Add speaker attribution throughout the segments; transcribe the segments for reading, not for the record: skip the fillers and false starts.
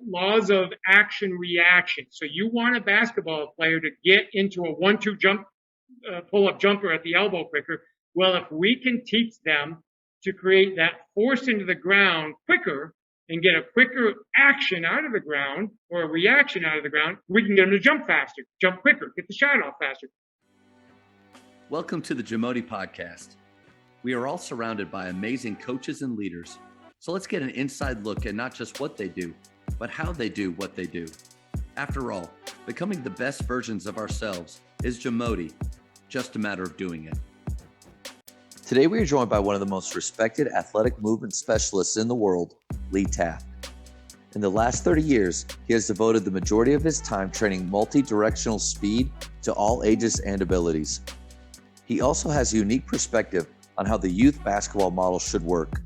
Speaker 1: laws of action reaction. So you want a basketball player to get into a 1-2 jump, pull-up jumper at the elbow quicker. Well, if we can teach them to create that force into the ground quicker and get a quicker action out of the ground or a reaction out of the ground, we can get them to jump faster, jump quicker, get the shot off faster.
Speaker 2: Welcome to the Jamodi Podcast. We are all surrounded by amazing coaches and leaders. So let's get an inside look at not just what they do, but how they do what they do. After all, becoming the best versions of ourselves is Jamodi, just a matter of doing it. Today we are joined by one of the most respected athletic movement specialists in the world, Taft. In the last 30 years, he has devoted the majority of his time training multi-directional speed to all ages and abilities. He also has a unique perspective on how the youth basketball model should work.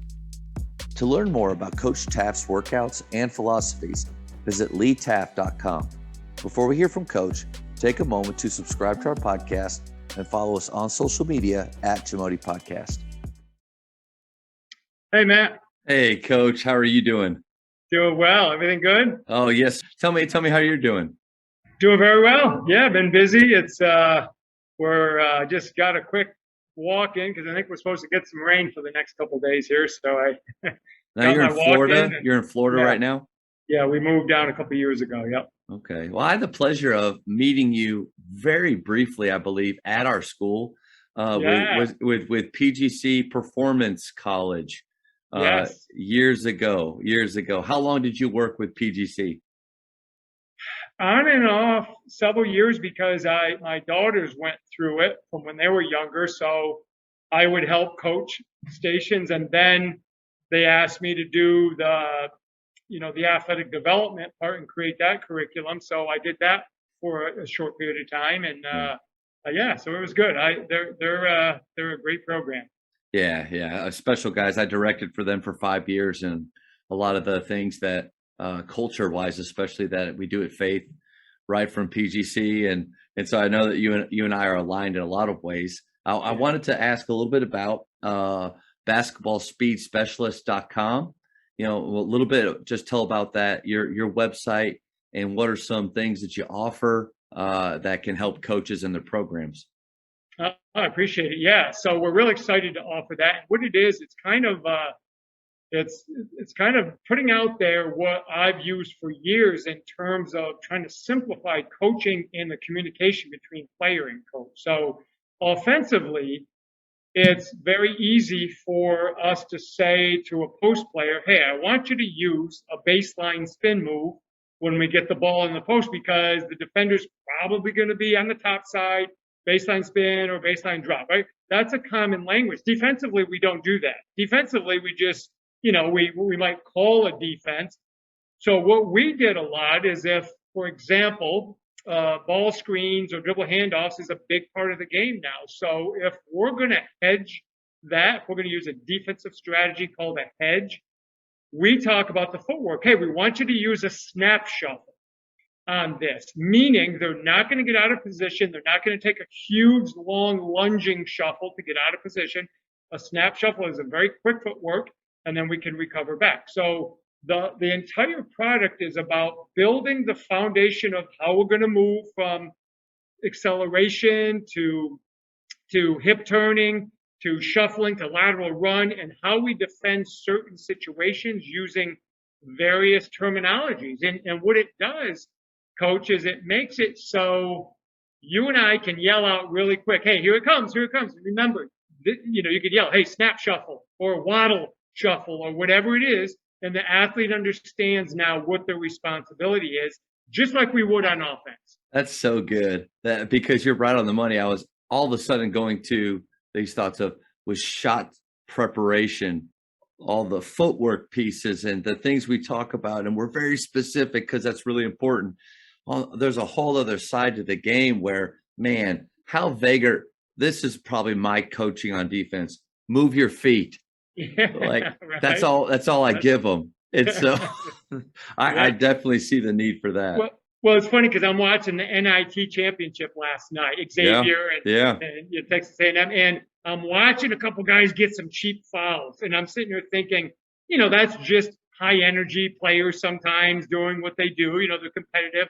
Speaker 2: To learn more about Coach Taft's workouts and philosophies, visit leetaft.com. Before we hear from Coach, take a moment to subscribe to our podcast and follow us on social media at Jamodi Podcast.
Speaker 1: Hey, Matt.
Speaker 2: Hey, Coach. How are you doing?
Speaker 1: Doing well. Everything good?
Speaker 2: Oh, yes. Tell me how you're doing.
Speaker 1: Doing very well. Yeah, been busy. It's we're just got a quick walk in because I think we're supposed to get some rain for the next couple of days here. So
Speaker 2: now you're in Florida. You're in Florida right now?
Speaker 1: Yeah, we moved down a couple of years ago. Yep.
Speaker 2: Okay. Well, I had the pleasure of meeting you very briefly, I believe, at our school with PGC Performance College years ago. How long did you work with PGC?
Speaker 1: On and off several years because my daughters went through it from when they were younger. So I would help coach stations, and then they asked me to do the athletic development part and create that curriculum. So I did that for a short period of time, and so it was good. They're a great program.
Speaker 2: Yeah, special guys. I directed for them for 5 years, and a lot of the things that culture-wise, especially that we do at Faith, right from PGC, and so I know that you and I are aligned in a lot of ways. I wanted to ask a little bit about basketballspeedspecialist.com. A little bit, just tell about that, your website, and what are some things that you offer that can help coaches in their programs.
Speaker 1: I appreciate it. Yeah, so we're really excited to offer that. What it is, it's kind of it's kind of putting out there what I've used for years in terms of trying to simplify coaching and the communication between player and coach. So offensively, it's very easy for us to say to a post player, hey, I want you to use a baseline spin move when we get the ball in the post because the defender's probably going to be on the top side, baseline spin or baseline drop, right? That's a common language. Defensively, we don't do that. Defensively, we just we might call a defense. So what we did a lot is if, for example, ball screens or dribble handoffs is a big part of the game now. So if we're going to hedge that, if we're going to use a defensive strategy called a hedge, we talk about the footwork. Hey, we want you to use a snap shuffle on this, meaning they're not going to get out of position. They're not going to take a huge, long lunging shuffle to get out of position. A snap shuffle is a very quick footwork, and then we can recover back. So the entire product is about building the foundation of how we're going to move from acceleration to hip turning, to shuffling, to lateral run, and how we defend certain situations using various terminologies. And what it does, Coach, is it makes it so you and I can yell out really quick, hey, here it comes. Remember, you could yell, hey, snap shuffle or waddle shuffle or whatever it is, and the athlete understands now what their responsibility is, just like we would on offense.
Speaker 2: That's so good, because you're right on the money. I was all of a sudden going to these thoughts of with shot preparation, all the footwork pieces and the things we talk about, and we're very specific because that's really important. There's a whole other side to the game where, man, how vague this is probably my coaching on defense. Move your feet. Like right. That's all I give them. It's so I definitely see the need for that.
Speaker 1: Well, it's funny because I'm watching the NIT championship last night, Xavier and Texas A&M, and I'm watching a couple guys get some cheap fouls, and I'm sitting here thinking, that's just high energy players sometimes doing what they do, they're competitive,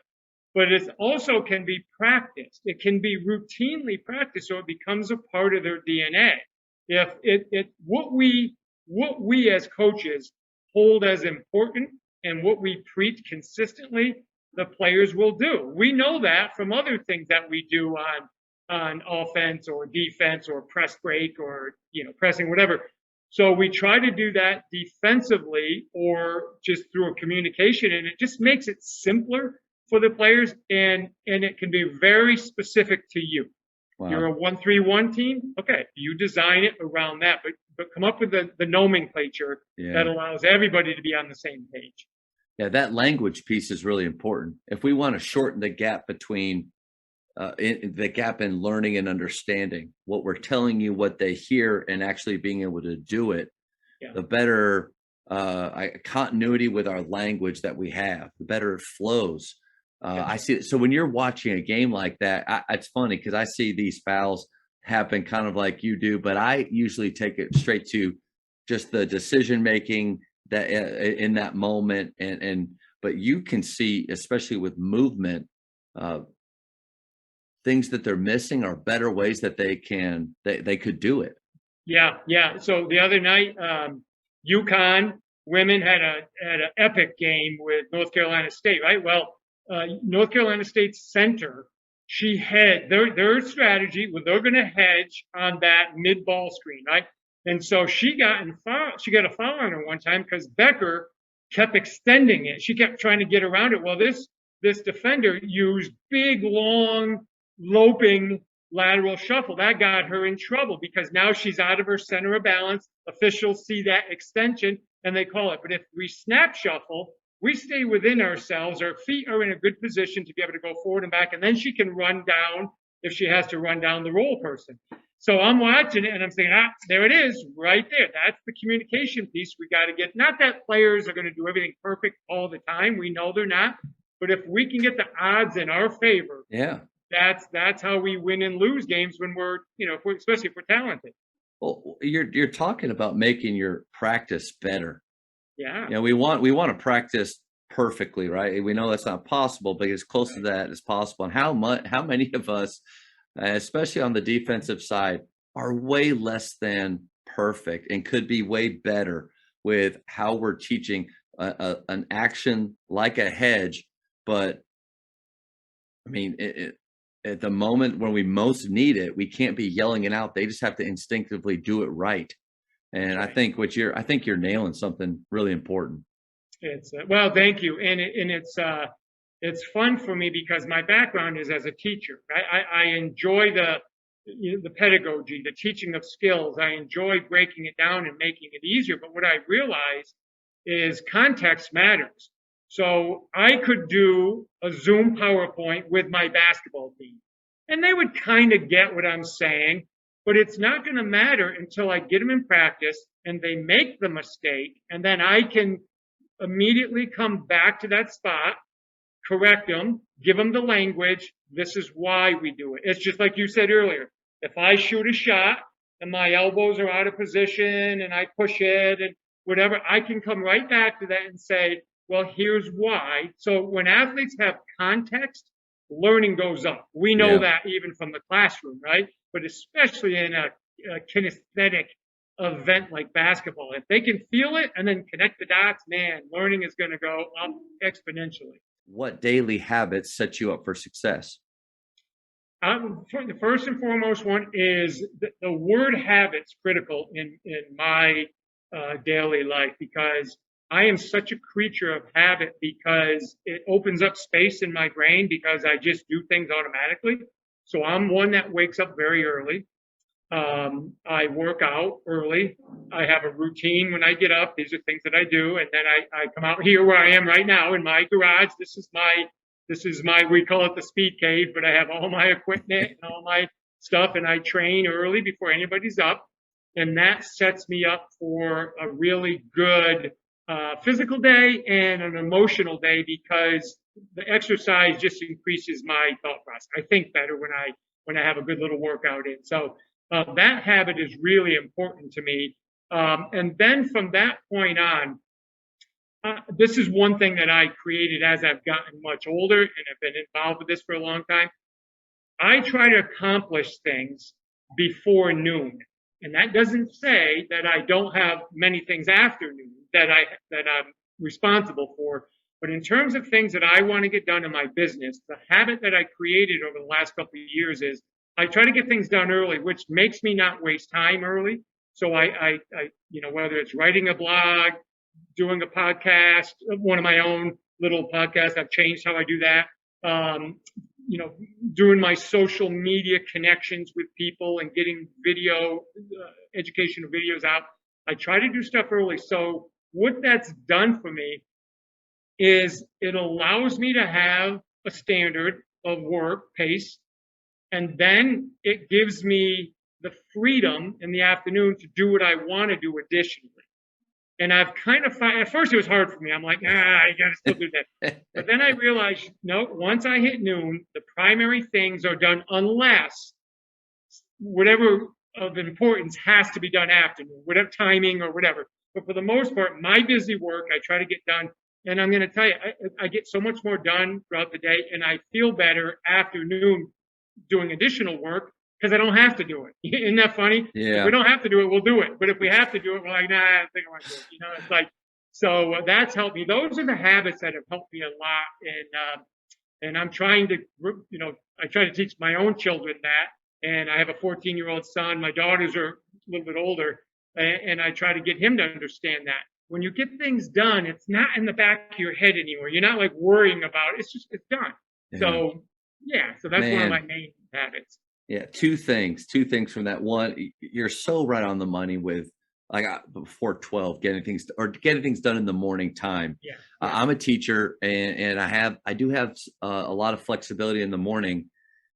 Speaker 1: but it also can be practiced. It can be routinely practiced, so it becomes a part of their DNA. If what we as coaches hold as important and what we preach consistently, the players will do. We know that from other things that we do on offense or defense or press break or pressing, whatever. So we try to do that defensively or just through a communication, and it just makes it simpler for the players, and it can be very specific to you. Wow. You're a 1-3-1 team. Okay, you design it around that, but come up with the nomenclature that allows everybody to be on the same page.
Speaker 2: Yeah, that language piece is really important. If we want to shorten the gap between the gap in learning and understanding, what we're telling you, what they hear, and actually being able to do it, the better continuity with our language that we have, the better it flows. I see it. So when you're watching a game like that, it's funny because I see these fouls happen kind of like you do, but I usually take it straight to just the decision making that in that moment, but you can see, especially with movement, things that they're missing are better ways that they could do it.
Speaker 1: Yeah. So the other night, UConn women had an epic game with North Carolina State, right? Well, North Carolina State's center, she had their strategy was they're going to hedge on that mid ball screen, right? And so she got a foul on her one time because Becker kept extending it. She kept trying to get around it. Well, this defender used big, long, loping lateral shuffle. That got her in trouble because now she's out of her center of balance. Officials see that extension and they call it. But if we snap shuffle, we stay within ourselves. Our feet are in a good position to be able to go forward and back. And then she can run down if she has to run down the roll person. So I'm watching it and I'm saying, there it is right there. That's the communication piece we got to get. Not that players are going to do everything perfect all the time. We know they're not. But if we can get the odds in our favor, that's how we win and lose games when we're, especially if we're talented.
Speaker 2: Well, you're talking about making your practice better.
Speaker 1: Yeah.
Speaker 2: We want to practice perfectly, right? We know that's not possible, but as close to that as possible. And how many of us, especially on the defensive side, are way less than perfect and could be way better with how we're teaching an action like a hedge. But I mean, at the moment when we most need it, we can't be yelling it out. They just have to instinctively do it right. And right. I think you're nailing something really important.
Speaker 1: It's well, thank you. And it's fun for me because my background is as a teacher. I enjoy the pedagogy, the teaching of skills. I enjoy breaking it down and making it easier. But what I realize is context matters. So I could do a Zoom PowerPoint with my basketball team, and they would kind of get what I'm saying, but it's not going to matter until I get them in practice and they make the mistake, and then I can immediately come back to that spot, correct them, give them the language. This is why we do it. It's just like you said earlier. If I shoot a shot and my elbows are out of position and I push it and whatever, I can come right back to that and say, well, here's why. So when athletes have context, learning goes up. We know that even from the classroom, right? But especially in a kinesthetic event like basketball, if they can feel it and then connect the dots, man, learning is going to go up exponentially.
Speaker 2: What daily habits set you up for success?
Speaker 1: The first and foremost one is the word habit's critical in my daily life because I am such a creature of habit because it opens up space in my brain because I just do things automatically. So I'm one that wakes up very early. I work out early. I have a routine when I get up. These are things that I do. And then I come out here where I am right now in my garage. This is my, we call it the speed cave, but I have all my equipment and all my stuff and I train early before anybody's up. And that sets me up for a really good physical day and an emotional day because the exercise just increases my thought process. I think better when I have a good little workout in. So that habit is really important to me. And then from that point on, This is one thing that I created as I've gotten much older and have been involved with this for a long time. I try to accomplish things before noon. And that doesn't say that I don't have many things after noon that I'm responsible for. But in terms of things that I want to get done in my business, the habit that I created over the last couple of years is I try to get things done early, which makes me not waste time early. So whether it's writing a blog, doing a podcast, one of my own little podcasts, I've changed how I do that. Um, doing my social media connections with people and getting educational videos out. I try to do stuff early. So what that's done for me is it allows me to have a standard of work pace, and then it gives me the freedom in the afternoon to do what I want to do additionally. And I've kind of at first it was hard for me. I'm like, I gotta still do that. But then I realized, no, once I hit noon, the primary things are done unless whatever of importance has to be done after noon, whatever timing or whatever. But for the most part, my busy work, I try to get done. And I'm going to tell you, I get so much more done throughout the day, and I feel better after noon doing additional work because I don't have to do it. Isn't that funny?
Speaker 2: Yeah.
Speaker 1: If we don't have to do it, we'll do it. But if we have to do it, we're like, nah, I don't think I want to do it. It's like, so that's helped me. Those are the habits that have helped me a lot. And I'm trying to, I try to teach my own children that. And I have a 14-year-old son. My daughters are a little bit older. And I try to get him to understand that. When you get things done, it's not in the back of your head anymore. You're not like worrying about it. It's done. Yeah. So that's one of my main habits.
Speaker 2: Yeah, two things from that. One, you're so right on the money with like before 12, getting things done in the morning time.
Speaker 1: Yeah.
Speaker 2: I'm a teacher, and I do have a lot of flexibility in the morning,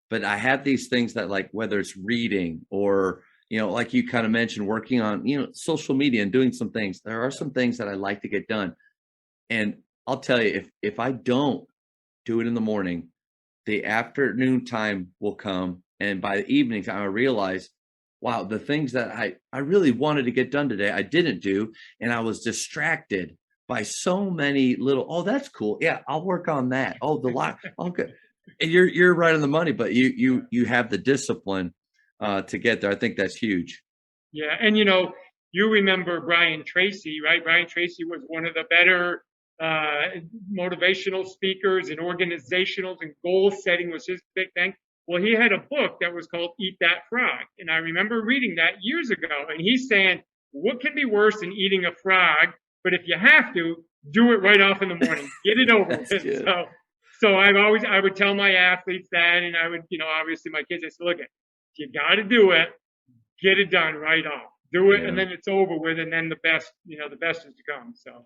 Speaker 2: but I have these things that, like, whether it's reading or, like you kind of mentioned, working on, social media and doing some things. There are some things that I like to get done. And I'll tell you, if I don't do it in the morning, the afternoon time will come. And by the evening time, I realize, wow, the things that I really wanted to get done today, I didn't do. And I was distracted by so many little, oh, that's cool. Yeah, I'll work on that. Oh, the lot. Okay. And you're right on the money, but you have the discipline to get there. I think that's huge.
Speaker 1: Yeah. And you remember Brian Tracy, right? Brian Tracy was one of the better motivational speakers, and organizationals, and goal setting was his big thing. Well, he had a book that was called Eat That Frog. And I remember reading that years ago. And he's saying, what can be worse than eating a frog? But if you have to, do it right off in the morning. Get it over with. So I would tell my athletes that, and I would, obviously my kids, I said, look, you got to do it. Get it done right off. Do it, and then it's over with, and then the best is to come. So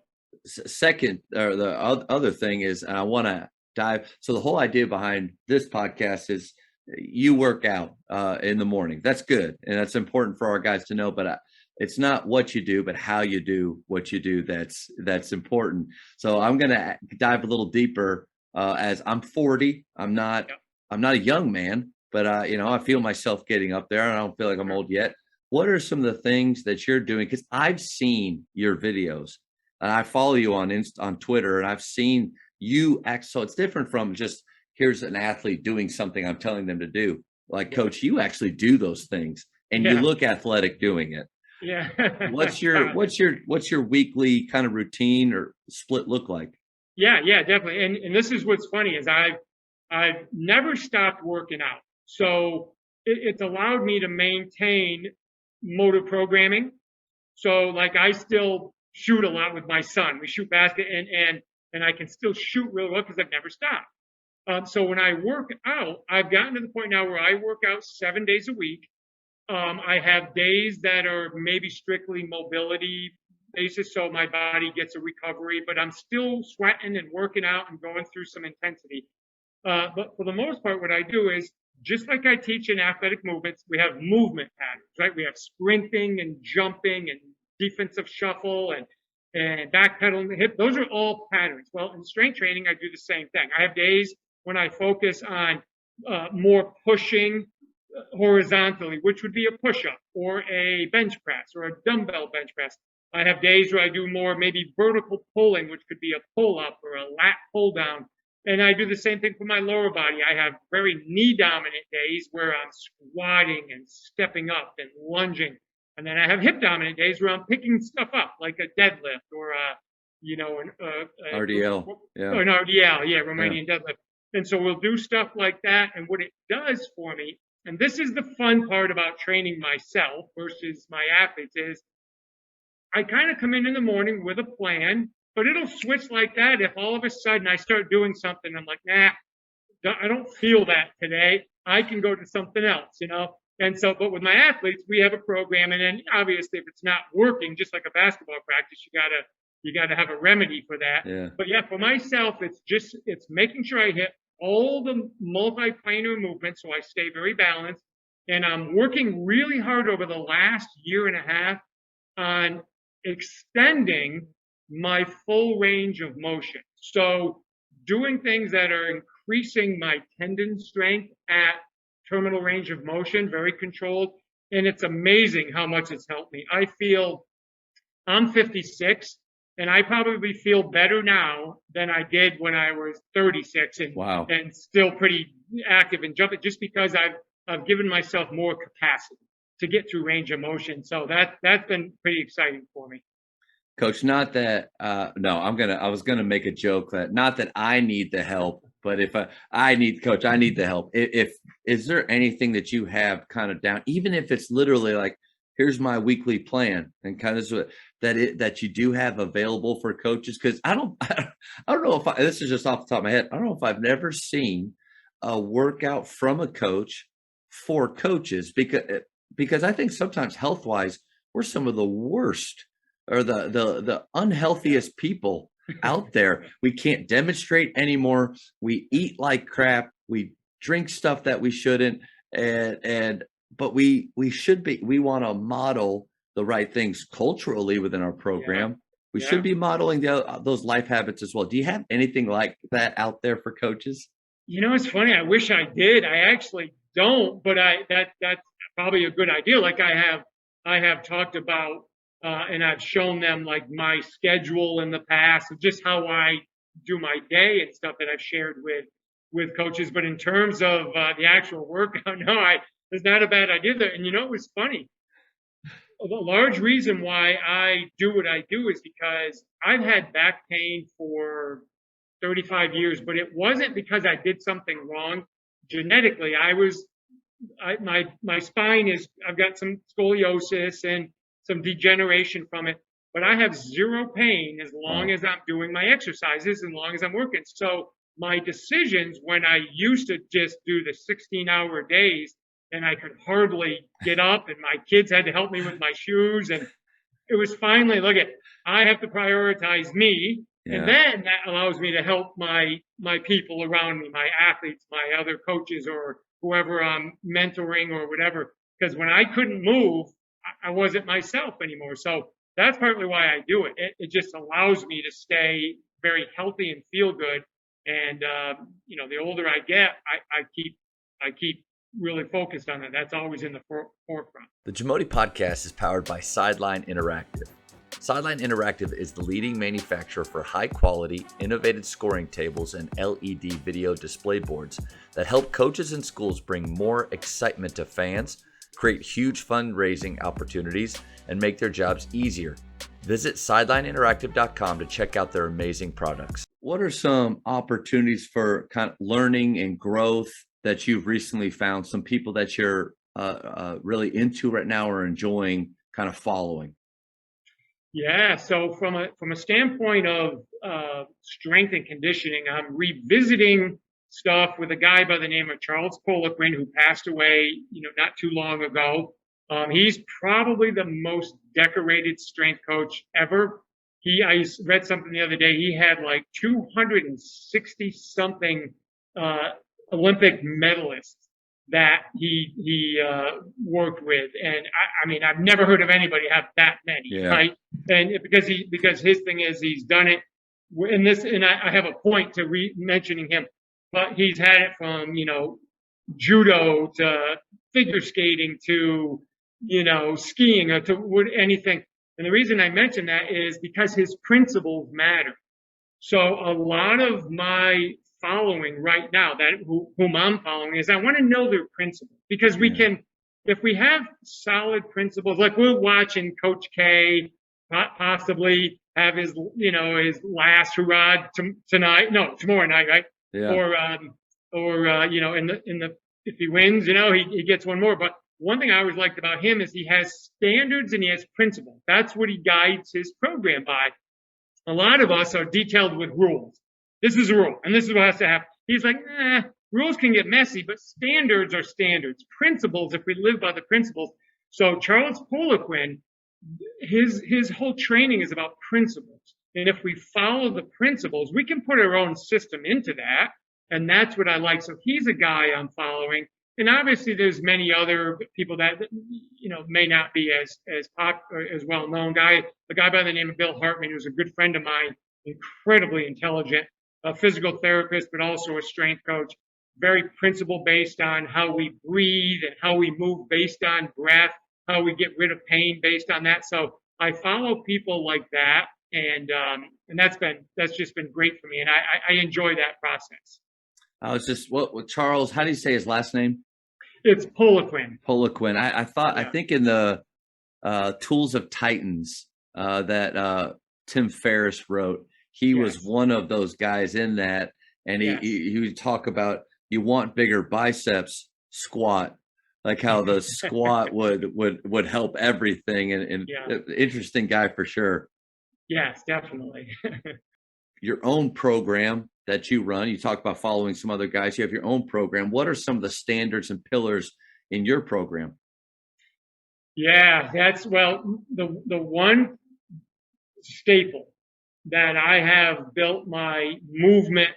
Speaker 2: second, or the other thing is, and I want to dive. So the whole idea behind this podcast is you work out in the morning. That's good, and that's important for our guys to know. But it's not what you do, but how you do what you do. That's important. So I'm going to dive a little deeper. As I'm 40, I'm not a young man, but I feel myself getting up there, and I don't feel like I'm old yet. What are some of the things that you're doing? Because I've seen your videos, and I follow you on Twitter, and I've seen you act. So it's different from just, here's an athlete doing something I'm telling them to do. Like, Coach, you actually do those things, and you look athletic doing it.
Speaker 1: Yeah.
Speaker 2: What's your weekly kind of routine or split look like?
Speaker 1: Yeah, definitely. And this is what's funny is I've never stopped working out. So it's allowed me to maintain motor programming. So like I still shoot a lot with my son. We shoot basket, and I can still shoot really well because I've never stopped. So when I work out, I've gotten to the point now where I work out 7 days a week. I have days that are maybe strictly mobility basis, so my body gets a recovery, but I'm still sweating and working out and going through some intensity. But for the most part, what I do is, just like I teach in athletic movements, we have movement patterns, right? We have sprinting and jumping and defensive shuffle and backpedaling, hip. Those are all patterns. Well, in strength training, I do the same thing. I have days when I focus on more pushing horizontally, which would be a push-up or a bench press or a dumbbell bench press. I have days where I do more maybe vertical pulling, which could be a pull up or a lat pull down. And I do the same thing for my lower body. I have very knee dominant days where I'm squatting and stepping up and lunging. And then I have hip dominant days where I'm picking stuff up like a deadlift or
Speaker 2: RDL. Yeah.
Speaker 1: or an RDL, yeah,
Speaker 2: Yeah.
Speaker 1: Romanian deadlift. And so we'll do stuff like that. And what it does for me, and this is the fun part about training myself versus my athletes, is I kind of come in the morning with a plan, but it'll switch like that if all of a sudden I start doing something. I'm like, nah, I don't feel that today. I can go to something else, you know? And so, but with my athletes, we have a program. And then obviously if it's not working, just like a basketball practice, you gotta have a remedy for that.
Speaker 2: Yeah.
Speaker 1: But yeah, for myself, it's making sure I hit all the multi-planar movements so I stay very balanced. And I'm working really hard over the last year and a half on extending my full range of motion. So doing things that are increasing my tendon strength at terminal range of motion, very controlled. And it's amazing how much it's helped me. I'm 56 and I probably feel better now than I did when I was 36
Speaker 2: Wow.
Speaker 1: and still pretty active and jumping just because I've given myself more capacity to get through range of motion. So that's been pretty exciting for me.
Speaker 2: Coach, not that no, I was gonna make a joke that not that I need the help, but if I need Coach, I need the help. If is there anything that you have kind of down, even if it's literally like, here's my weekly plan and kind of that you do have available for coaches? Because I don't I don't know if this is just off the top of my head. I don't know if I've never seen a workout from a coach for coaches because I think sometimes health wise, we're some of the worst or the unhealthiest people out there. We can't demonstrate anymore. We eat like crap. We drink stuff that we shouldn't. But we should be, we want to model the right things culturally within our program. We should be modeling those life habits as well. Do you have anything like that out there for coaches?
Speaker 1: You know, it's funny. I wish I did. I actually don't, but that's probably a good idea. Like I have talked about, and I've shown them like my schedule in the past, and just how I do my day and stuff that I've shared with coaches. But in terms of the actual workout, no, it's not a bad idea there. And you know, it was funny. A large reason why I do what I do is because I've had back pain for 35 years, but it wasn't because I did something wrong genetically. My spine I've got some scoliosis and some degeneration from it, but I have zero pain as long as I'm doing my exercises, as long as I'm working. So my decisions when I used to just do the 16-hour days and I could hardly get up and my kids had to help me with my shoes, and it was finally, I have to prioritize me. Yeah. And then that allows me to help my people around me, my athletes, my other coaches, or whoever I'm mentoring or whatever. Because when I couldn't move, I wasn't myself anymore. So that's partly why I do it. It just allows me to stay very healthy and feel good. And you know, the older I get, I keep really focused on that. That's always in the forefront.
Speaker 2: The Jamodi podcast is powered by Sideline Interactive. Sideline Interactive is the leading manufacturer for high-quality, innovative scoring tables and LED video display boards that help coaches and schools bring more excitement to fans, create huge fundraising opportunities, and make their jobs easier. Visit sidelineinteractive.com to check out their amazing products. What are some opportunities for kind of learning and growth that you've recently found? Some people that you're really into right now or enjoying kind of following?
Speaker 1: Yeah, so from a standpoint of strength and conditioning, I'm revisiting stuff with a guy by the name of Charles Poliquin, who passed away, you know, not too long ago. He's probably the most decorated strength coach ever. I read something the other day. He had like 260 something Olympic medalists that he worked with, and I mean, I've never heard of anybody have that many, right? And because his thing is he's done it in this, and I have a point to mentioning him, but he's had it from, you know, judo to figure skating to, you know, skiing or to anything. And the reason I mention that is because his principles matter. So a lot of my following right now, whom I'm following, is I want to know their principles, because we can, if we have solid principles, like we're watching Coach K possibly have his, his last hurrah tonight, no, tomorrow night, right?
Speaker 2: Yeah.
Speaker 1: Or if he wins, he gets one more. But one thing I always liked about him is he has standards and he has principles. That's what he guides his program by. A lot of us are detailed with rules. This is a rule, and this is what has to happen. He's like, rules can get messy, but standards are standards. Principles, if we live by the principles. So Charles Poliquin, his whole training is about principles. And if we follow the principles, we can put our own system into that. And that's what I like. So he's a guy I'm following. And obviously there's many other people that, may not be as well known. A guy by the name of Bill Hartman, who's a good friend of mine, incredibly intelligent, a physical therapist, but also a strength coach, very principle based on how we breathe and how we move based on breath, how we get rid of pain based on that. So I follow people like that. And that's just been great for me. And I enjoy that process.
Speaker 2: I was just, what Charles, how do you say his last name?
Speaker 1: It's Poliquin.
Speaker 2: Poliquin. I think in the Tools of Titans that Tim Ferriss wrote, he was one of those guys in that. And he would talk about, you want bigger biceps, squat, like how the squat would help everything. And interesting guy for sure.
Speaker 1: Yes, definitely.
Speaker 2: Your own program that you run, you talk about following some other guys, you have your own program. What are some of the standards and pillars in your program?
Speaker 1: Yeah, the one staple that I have built my movement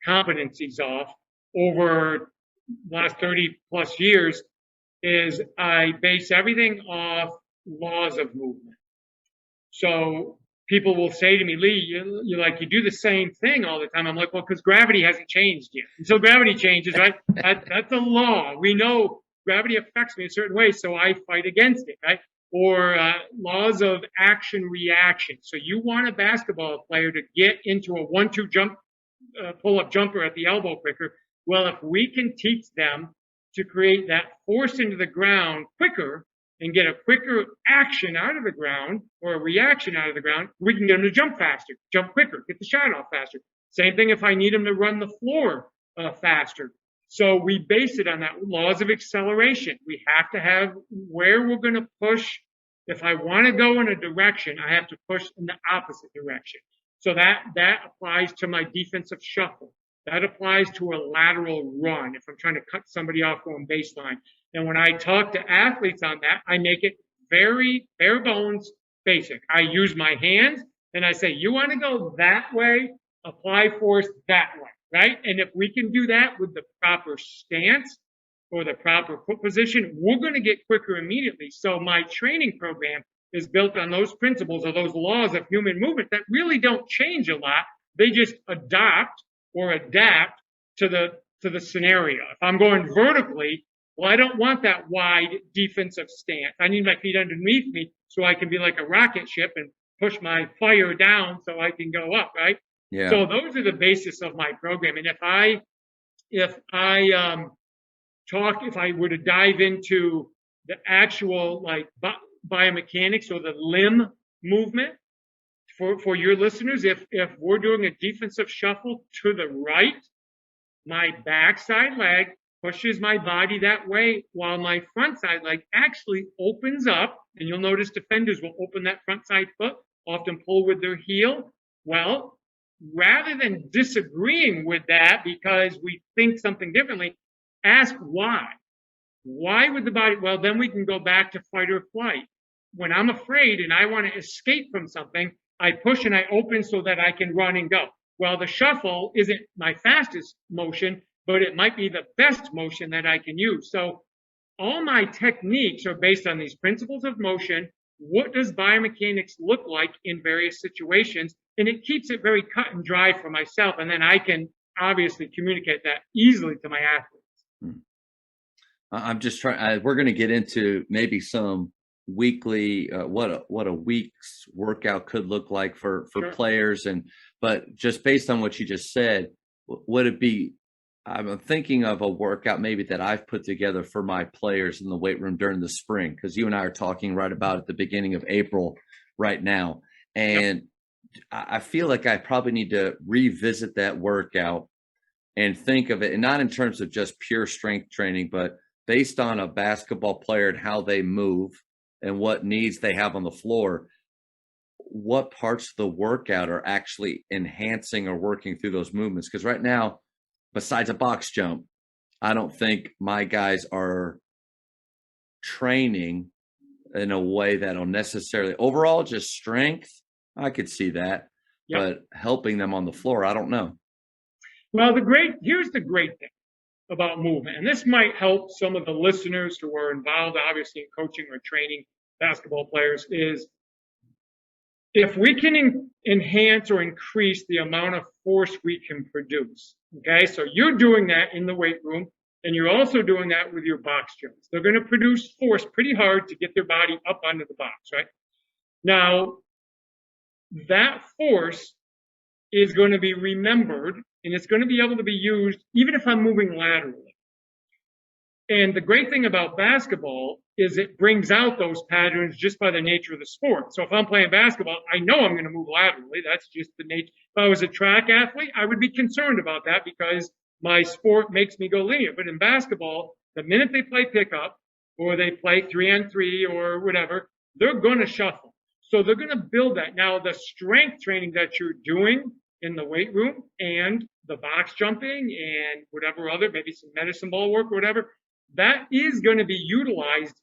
Speaker 1: competencies off over the last 30 plus years is I base everything off laws of movement. So people will say to me, Lee, you do the same thing all the time. I'm like, well, because gravity hasn't changed yet. Until gravity changes, right? That's a law. We know gravity affects me a certain way, so I fight against it, right? Or laws of action reaction. So you want a basketball player to get into a 1-2 jump, pull-up jumper at the elbow quicker. Well, if we can teach them to create that force into the ground quicker and get a quicker action out of the ground or a reaction out of the ground, we can get them to jump faster, jump quicker, get the shot off faster. Same thing if I need them to run the floor faster. So we base it on that laws of acceleration. We have to have where we're going to push. If I want to go in a direction, I have to push in the opposite direction. So that applies to my defensive shuffle. That applies to a lateral run if I'm trying to cut somebody off going baseline. And when I talk to athletes on that, I make it very bare bones basic. I use my hands and I say, you want to go that way, apply force that way, right? And if we can do that with the proper stance or the proper foot position, we're going to get quicker immediately. So my training program is built on those principles or those laws of human movement that really don't change a lot. They just adopt or adapt to the scenario. If I'm going vertically, well, I don't want that wide defensive stance. I need my feet underneath me so I can be like a rocket ship and push my fire down so I can go up, right?
Speaker 2: Yeah.
Speaker 1: So those are the basis of my program. And if I were to dive into the actual biomechanics or the limb movement for your listeners, if we're doing a defensive shuffle to the right, my backside leg pushes my body that way while my front side leg actually opens up. And you'll notice defenders will open that front side foot, often pull with their heel. Well, rather than disagreeing with that because we think something differently, ask why. Why would the body? Well, then we can go back to fight or flight. When I'm afraid and I want to escape from something, I push and I open so that I can run and go. Well, the shuffle isn't my fastest motion, but it might be the best motion that I can use. So all my techniques are based on these principles of motion. What does biomechanics look like in various situations? And it keeps it very cut and dry for myself. And then I can obviously communicate that easily to my athletes.
Speaker 2: I'm just trying, we're going to get into maybe some weekly, what a week's workout could look like for
Speaker 1: Sure.
Speaker 2: players, but just based on what you just said, would it be? I'm thinking of a workout maybe that I've put together for my players in the weight room during the spring, because you and I are talking right about at the beginning of April right now,
Speaker 1: Yep.
Speaker 2: and I feel like I probably need to revisit that workout and think of it, and not in terms of just pure strength training, but based on a basketball player and how they move and what needs they have on the floor, what parts of the workout are actually enhancing or working through those movements. Because right now, besides a box jump, I don't think my guys are training in a way that'll necessarily overall just strength. I could see that,
Speaker 1: Yep.
Speaker 2: but helping them on the floor, I don't know.
Speaker 1: Well, here's the great thing about movement, and this might help some of the listeners who are involved, obviously, in coaching or training basketball players, is if we can enhance or increase the amount of force we can produce. Okay, so you're doing that in the weight room, and you're also doing that with your box jumps. They're going to produce force pretty hard to get their body up onto the box, right? Now, that force is going to be remembered, and it's going to be able to be used even if I'm moving laterally. And the great thing about basketball is it brings out those patterns just by the nature of the sport. So if I'm playing basketball, I know I'm going to move laterally. That's just the nature. If I was a track athlete, I would be concerned about that because my sport makes me go linear. But in basketball, the minute they play pickup or they play 3-on-3 or whatever, they're going to shuffle. So they're going to build that. Now, the strength training that you're doing in the weight room and the box jumping and whatever other, maybe some medicine ball work or whatever, that is going to be utilized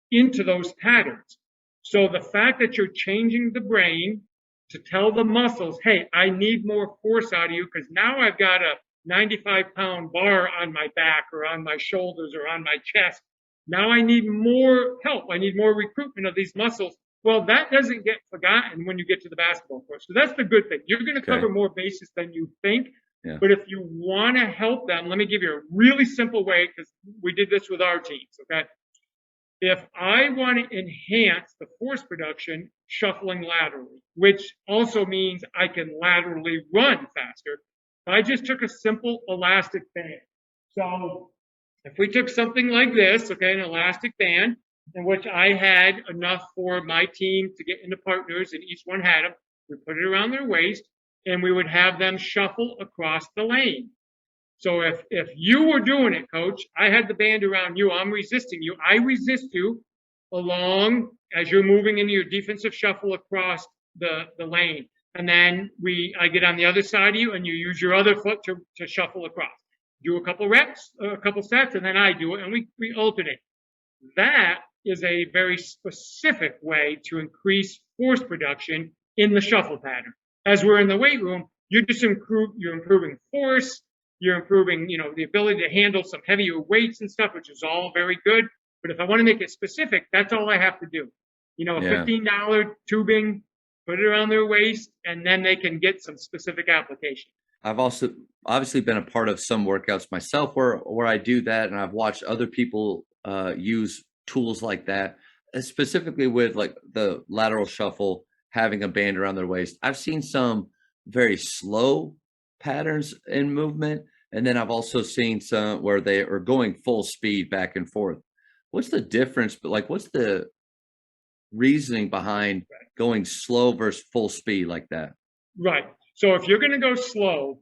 Speaker 1: into those patterns. So the fact that you're changing the brain to tell the muscles, hey, I need more force out of you because now I've got a 95-pound bar on my back or on my shoulders or on my chest. Now I need more help. I need more recruitment of these muscles. Well, that doesn't get forgotten when you get to the basketball court. So that's the good thing. You're going to
Speaker 2: Okay.
Speaker 1: cover more bases than you think.
Speaker 2: Yeah.
Speaker 1: But if you want to help them, let me give you a really simple way because we did this with our teams, okay? If I want to enhance the force production, shuffling laterally, which also means I can laterally run faster, I just took a simple elastic band. So if we took something like this, okay, an elastic band, in which I had enough for my team to get into partners, and each one had them, we put it around their waist, and we would have them shuffle across the lane. So if you were doing it, coach, I had the band around you, I'm resisting you. I resist you along as you're moving into your defensive shuffle across the lane. And then I get on the other side of you and you use your other foot to shuffle across. Do a couple reps, a couple sets, and then I do it, and we alternate. That is a very specific way to increase force production in the shuffle pattern. As we're in the weight room, you're improving force, you're improving, the ability to handle some heavier weights and stuff, which is all very good. But if I want to make it specific, that's all I have to do. A $15 tubing, put it around their waist, and then they can get some specific application.
Speaker 2: I've also obviously been a part of some workouts myself where I do that, and I've watched other people use tools like that, specifically with like the lateral shuffle, having a band around their waist. I've seen some very slow patterns in movement, and then I've also seen some where they are going full speed back and forth. What's the difference? But like, what's the reasoning behind going slow versus full speed like that?
Speaker 1: Right. So if you're going to go slow,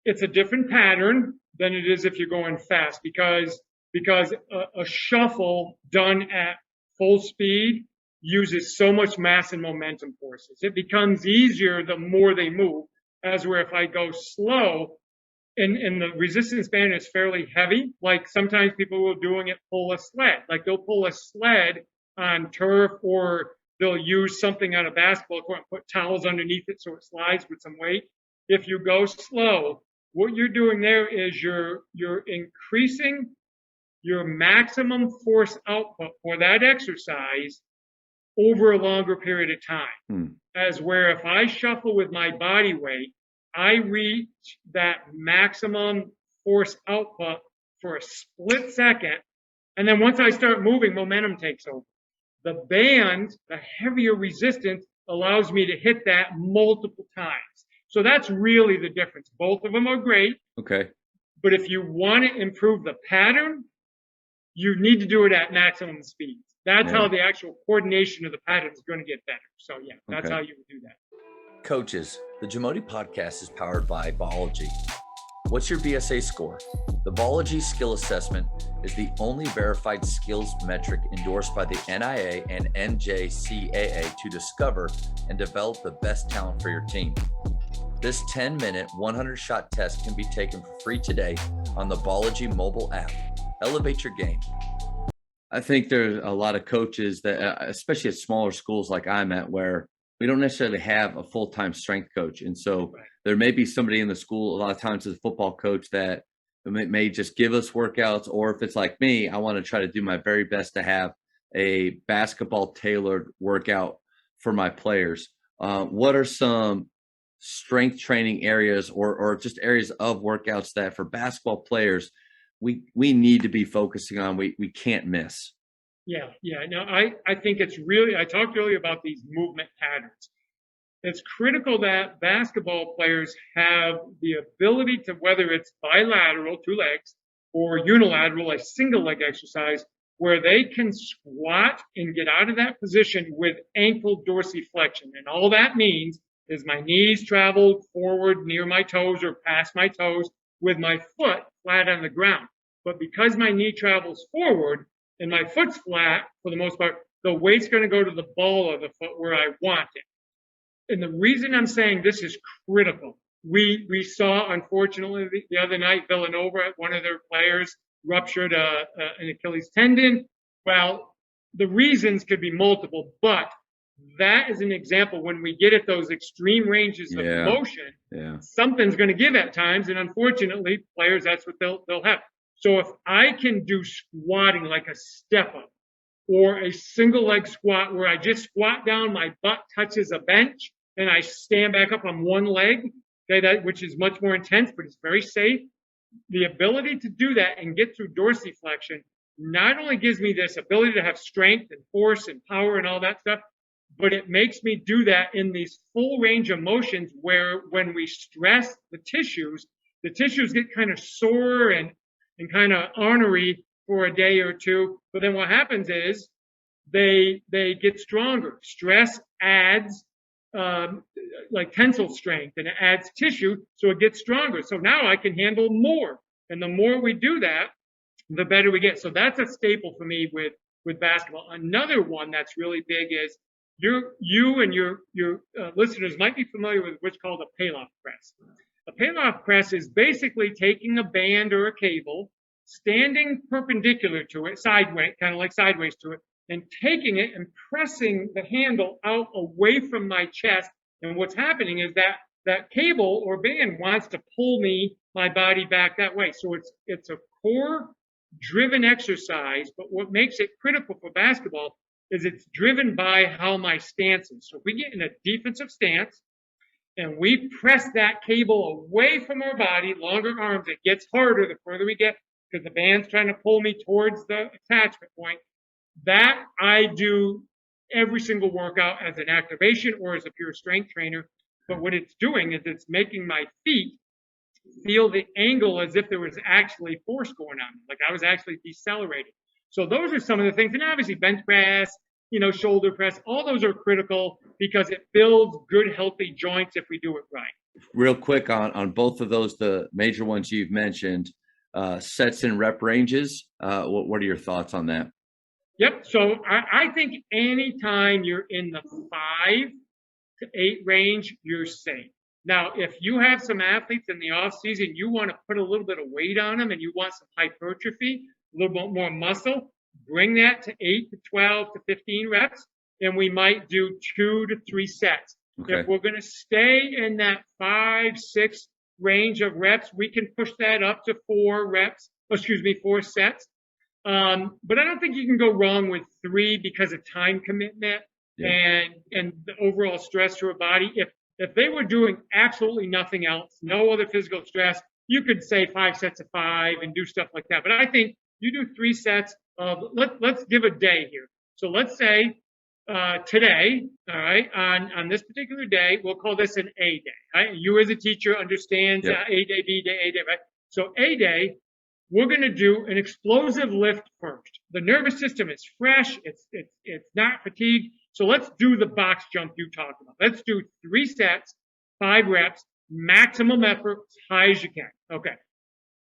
Speaker 1: it's a different pattern than it is if you're going fast because a shuffle done at full speed uses so much mass and momentum forces. It becomes easier the more they move, as where if I go slow and the resistance band is fairly heavy, like sometimes people will doing it pull a sled, like they'll pull a sled on turf or they'll use something on a basketball court and put towels underneath it so it slides with some weight. If you go slow, what you're doing there is you're increasing your maximum force output for that exercise over a longer period of time. As where if I shuffle with my body weight, I reach that maximum force output for a split second. And then once I start moving, momentum takes over. The band, the heavier resistance, allows me to hit that multiple times. So that's really the difference. Both of them are great.
Speaker 2: Okay.
Speaker 1: But if you want to improve the pattern, you need to do it at maximum speeds. That's how the actual coordination of the pattern is going to get better. So yeah, that's how you would do that.
Speaker 2: Coaches, the Jamodi podcast is powered by Biology. What's your BSA score? The Biology Skill Assessment is the only verified skills metric endorsed by the NIA and NJCAA to discover and develop the best talent for your team. This 10-minute, 100-shot test can be taken for free today on the Biology mobile app. Elevate your game. I think there's a lot of coaches that, especially at smaller schools like I'm at, where we don't necessarily have a full-time strength coach. And so there may be somebody in the school, a lot of times as a football coach, that may just give us workouts, or if it's like me, I want to try to do my very best to have a basketball tailored workout for my players. What are some strength training areas or just areas of workouts that for basketball players we need to be focusing on, we can't miss?
Speaker 1: Yeah. No, I think it's really, I talked earlier about these movement patterns. It's critical that basketball players have the ability to, whether it's bilateral, 2 legs, or unilateral, a single leg exercise, where they can squat and get out of that position with ankle dorsiflexion. And all that means is my knees travel forward near my toes or past my toes with my foot flat on the ground. But because my knee travels forward and my foot's flat, for the most part, the weight's going to go to the ball of the foot where I want it. And the reason I'm saying this is critical, we saw, unfortunately, the other night, Villanova, one of their players ruptured an Achilles tendon. Well, the reasons could be multiple, but that is an example when we get at those extreme ranges of motion, something's going to give at times. And unfortunately, players, that's what they'll have. So if I can do squatting like a step up or a single leg squat where I just squat down, my butt touches a bench, and I stand back up on one leg, which is much more intense, but it's very safe. The ability to do that and get through dorsiflexion not only gives me this ability to have strength and force and power and all that stuff, but it makes me do that in these full range of motions where when we stress the tissues get kind of sore and kind of ornery for a day or two. But then what happens is they get stronger. Stress adds like tensile strength, and it adds tissue, so it gets stronger. So now I can handle more. And the more we do that, the better we get. So that's a staple for me with basketball. Another one that's really big is you and your listeners might be familiar with what's called a Pallof press. A Pallof press is basically taking a band or a cable, standing perpendicular to it, sideways, kind of like sideways to it, and taking it and pressing the handle out away from my chest. And what's happening is that cable or band wants to pull my body back that way. So it's a core driven exercise, but what makes it critical for basketball is it's driven by how my stance is. So if we get in a defensive stance and we press that cable away from our body, longer arms, it gets harder the further we get because the band's trying to pull me towards the attachment point. That I do every single workout as an activation or as a pure strength trainer. But what it's doing is it's making my feet feel the angle as if there was actually force going on, like I was actually decelerating. So those are some of the things. And obviously bench press, shoulder press, all those are critical because it builds good, healthy joints if we do it right.
Speaker 2: Real quick on both of those, the major ones you've mentioned, sets and rep ranges. What are your thoughts on that?
Speaker 1: Yep. So I think anytime you're in the 5 to 8 range, you're safe. Now, if you have some athletes in the off season, you want to put a little bit of weight on them and you want some hypertrophy, a little bit more muscle, bring that to 8 to 12 to 15 reps, and we might do 2 to 3 sets. Okay. If we're going to stay in that 5, 6 range of reps, we can push that up to 4 sets. But I don't think you can go wrong with 3 because of time commitment and the overall stress to a body. If they were doing absolutely nothing else, no other physical stress, you could say 5 sets of 5 and do stuff like that. But I think you do 3 sets of, let's give a day here. So let's say today, all right, on this particular day, we'll call this an A day. Right? You as a teacher understands
Speaker 2: Yep.
Speaker 1: A day, B day, A day, right? So A day, we're going to do an explosive lift first. The nervous system is fresh. It's not fatigued. So let's do the box jump you talked about. Let's do 3 sets, 5 reps, maximum effort, as high as you can. Okay.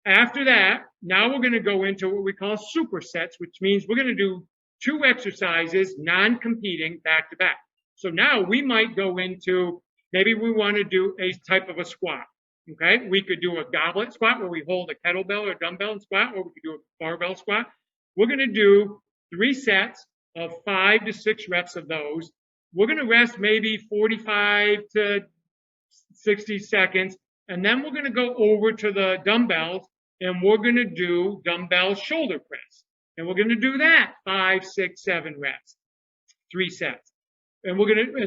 Speaker 1: After that, now we're going to go into what we call supersets, which means we're going to do 2 exercises, non-competing, back to back. So now we might go into, maybe we want to do a type of a squat. Okay, we could do a goblet squat where we hold a kettlebell or a dumbbell and squat, or we could do a barbell squat. We're going to do 3 sets of 5 to 6 reps of those. We're going to rest maybe 45 to 60 seconds, and then we're going to go over to the dumbbells, and we're going to do dumbbell shoulder press. And we're going to do that 5, 6, 7 reps, 3 sets. And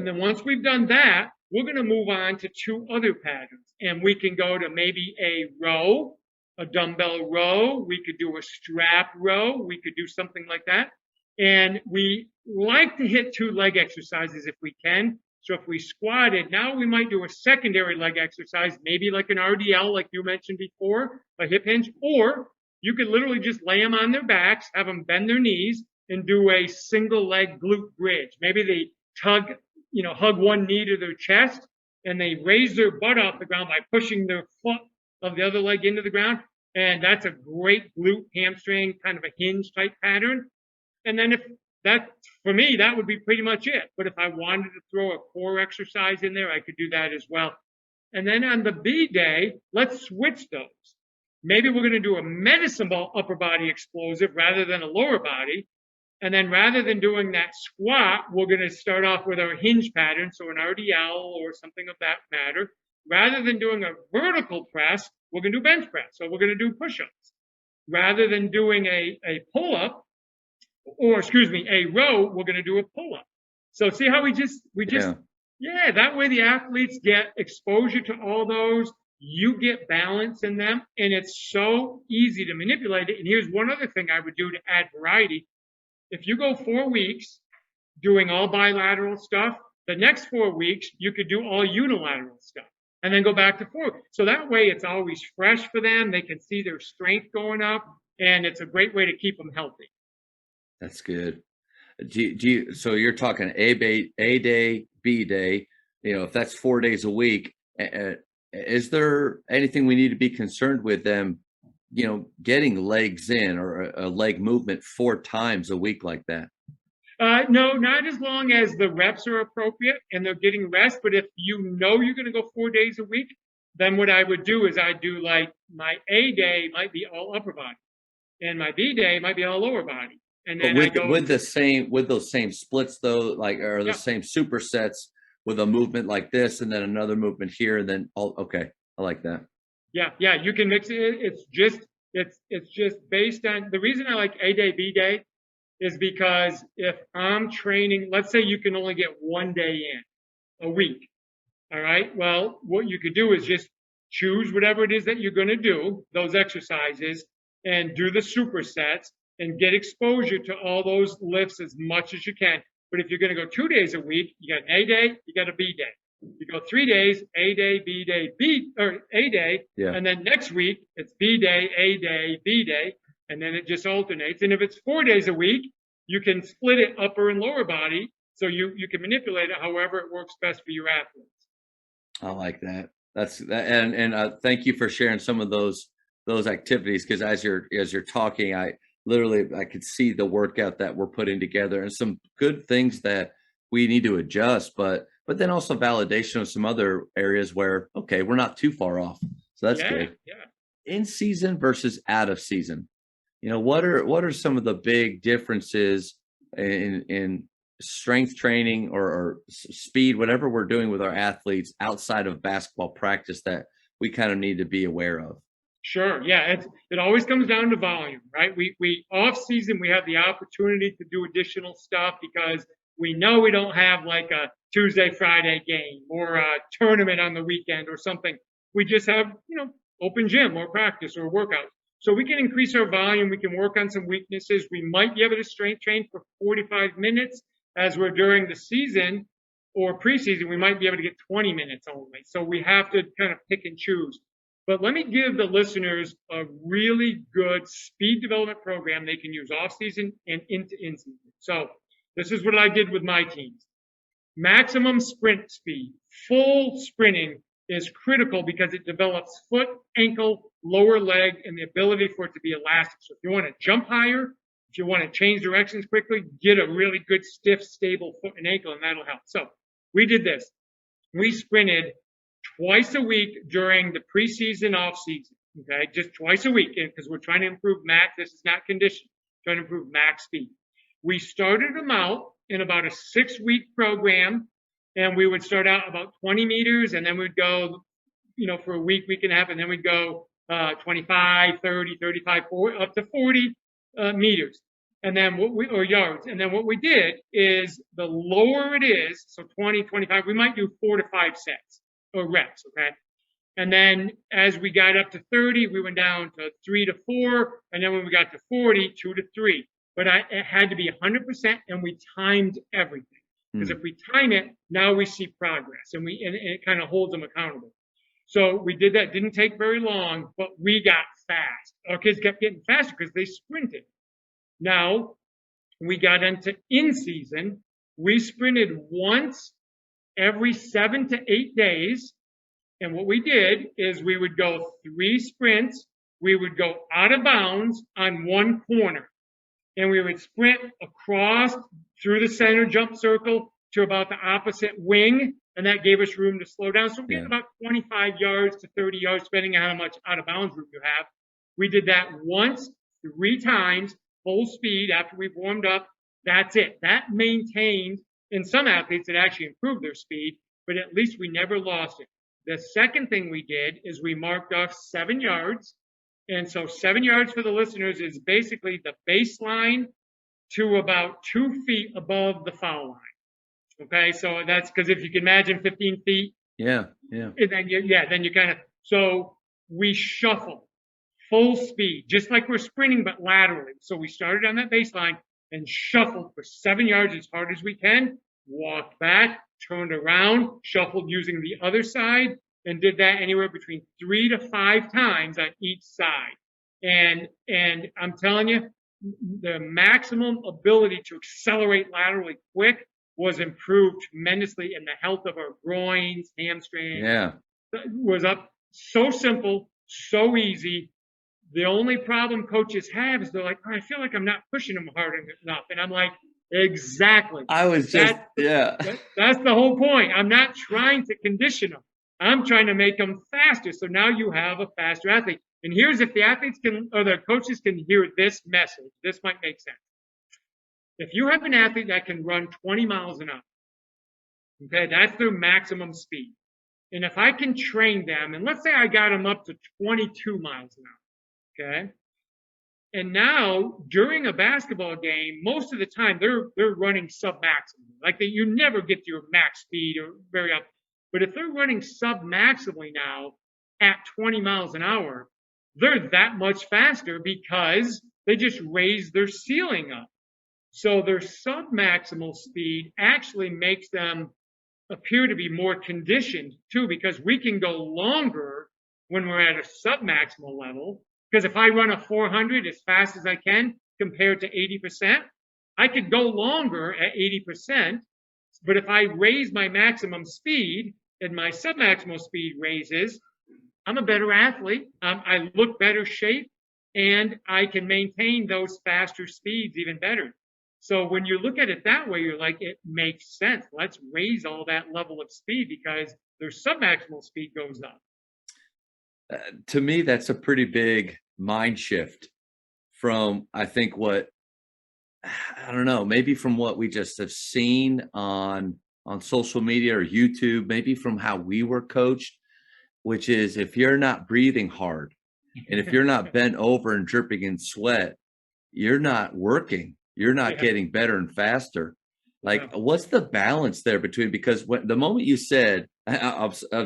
Speaker 1: then once we've done that, we're going to move on to 2 other patterns. And we can go to maybe a row, a dumbbell row. We could do a strap row. We could do something like that. And we like to hit 2 leg exercises if we can. So if we squatted, now we might do a secondary leg exercise, maybe like an RDL, like you mentioned before, a hip hinge, or you could literally just lay them on their backs, have them bend their knees, and do a single leg glute bridge. Maybe they hug one knee to their chest, and they raise their butt off the ground by pushing their foot of the other leg into the ground. And that's a great glute hamstring kind of a hinge type pattern. And then for me, that would be pretty much it. But if I wanted to throw a core exercise in there, I could do that as well. And then on the B day, let's switch those. Maybe we're going to do a medicine ball upper body explosive rather than a lower body. And then rather than doing that squat, we're going to start off with our hinge pattern, so an RDL or something of that matter. Rather than doing a vertical press, we're going to do bench press. So we're going to do push-ups. Rather than doing a pull-up, a row, we're going to do a pull-up. So see how that way the athletes get exposure to all those. You get balance in them, and it's so easy to manipulate it. And here's one other thing I would do to add variety. If you go 4 weeks doing all bilateral stuff, the next 4 weeks, you could do all unilateral stuff and then go back to 4. So that way it's always fresh for them. They can see their strength going up, and it's a great way to keep them healthy.
Speaker 2: That's good. So you're talking A day, B day, if that's 4 days a week, is there anything we need to be concerned with them, getting legs in or a leg movement 4 times a week like that?
Speaker 1: No, not as long as the reps are appropriate and they're getting rest. But if you're going to go 4 days a week, then what I would do is I'd do like my A day might be all upper body and my B day might be all lower body. And then
Speaker 2: with those same splits though, the same supersets with a movement like this and then another movement here and then okay. I like that.
Speaker 1: Yeah, you can mix it. It's just based on the reason I like A day, B day is because if I'm training, let's say you can only get 1 day in a week. All right. Well, what you could do is just choose whatever it is that you're going to do, those exercises, and do the supersets and get exposure to all those lifts as much as you can. But if you're going to go 2 days a week, you got an A day, you got a B day. You go 3 days, A day, B day, A day, and then next week it's B day, A day, B day, and then it just alternates. And if it's 4 days a week, you can split it upper and lower body, so you can manipulate it however it works best for your athletes.
Speaker 2: I like that. And thank you for sharing some of those activities, because as you're talking, I could see the workout that we're putting together and some good things that we need to adjust, but then also validation of some other areas where, okay, we're not too far off. So that's good.
Speaker 1: Yeah.
Speaker 2: In season versus out of season, what are some of the big differences in strength training or speed, whatever we're doing with our athletes outside of basketball practice that we kind of need to be aware of?
Speaker 1: Sure. Yeah. It always comes down to volume, right? We off season, we have the opportunity to do additional stuff because we know we don't have like a Tuesday, Friday game or a tournament on the weekend or something. We just have, open gym or practice or workout. So we can increase our volume. We can work on some weaknesses. We might be able to strength train for 45 minutes as we're during the season or preseason, we might be able to get 20 minutes only. So we have to kind of pick and choose. But let me give the listeners a really good speed development program they can use off season and into in season. So this is what I did with my teams. Maximum sprint speed. Full sprinting is critical because it develops foot, ankle, lower leg, and the ability for it to be elastic. So if you want to jump higher, if you want to change directions quickly, get a really good, stiff, stable foot and ankle, and that'll help. So we did this. We sprinted twice a week during the preseason, off season. Okay, just twice a week, because we're trying to improve max. This is not condition. Trying to improve max speed. We started them out in about a 6-week program, and we would start out about 20 meters, and then we'd go, for a week, week and a half, and then we'd go 25, 30, 35, 40, up to 40 meters, and then or yards. And then what we did is the lower it is, so 20, 25, we might do 4 to 5 sets or reps, okay? And then as we got up to 30, we went down to 3 to 4, and then when we got to 40, 2 to 3. But it had to be 100%, and we timed everything. Because if we time it, now we see progress, and it kind of holds them accountable. So we did that. Didn't take very long, but we got fast. Our kids kept getting faster because they sprinted. Now we got into in season. We sprinted once every 7 to 8 days. And what we did is we would go 3 sprints. We would go out of bounds on one corner. And we would sprint across through the center jump circle to about the opposite wing. And that gave us room to slow down. So we get about 25 yards to 30 yards, depending on how much out of bounds room you have. We did that once, 3 times, full speed after we warmed up. That's it. That maintained, in some athletes, it actually improved their speed, but at least we never lost it. The second thing we did is we marked off 7 yards. And so 7 yards for the listeners is basically the baseline to about 2 feet above the foul line. Okay, so that's because if you can imagine 15 feet.
Speaker 2: Yeah.
Speaker 1: And then you kind of, so we shuffle full speed, just like we're sprinting, but laterally. So we started on that baseline and shuffled for 7 yards as hard as we can, walked back, turned around, shuffled using the other side, and did that anywhere between 3 to 5 times on each side. And I'm telling you, the maximum ability to accelerate laterally quick was improved tremendously, and the health of our groins, hamstrings, was up. So simple, so easy. The only problem coaches have is they're like, I feel like I'm not pushing them hard enough. And I'm like, exactly.
Speaker 2: I was just,
Speaker 1: That's the whole point. I'm not trying to condition them. I'm trying to make them faster. So now you have a faster athlete. And here's if the athletes can, or the coaches can hear this message, this might make sense. If you have an athlete that can run 20 miles an hour, okay, that's their maximum speed. And if I can train them, and let's say I got them up to 22 miles an hour, okay? And now during a basketball game, most of the time they're running sub-maximally. Like you never get to your max speed or very up. But if they're running sub-maximally now at 20 miles an hour, they're that much faster because they just raised their ceiling up. So their sub-maximal speed actually makes them appear to be more conditioned too, because we can go longer when we're at a sub-maximal level. Because if I run a 400 as fast as I can compared to 80%, I could go longer at 80%. But if I raise my maximum speed and my sub-maximal speed raises, I'm a better athlete. I look better shape, and I can maintain those faster speeds even better. So when you look at it that way, you're like, it makes sense. Let's raise all that level of speed because their sub-maximal speed goes up.
Speaker 2: To me, that's a pretty big mind shift from, I think, I don't know, maybe from what we just have seen on social media or YouTube, maybe from how we were coached, which is if you're not breathing hard and if you're not bent over and dripping in sweat, you're not working. You're not getting better and faster. Like, what's the balance there between, because the moment you said,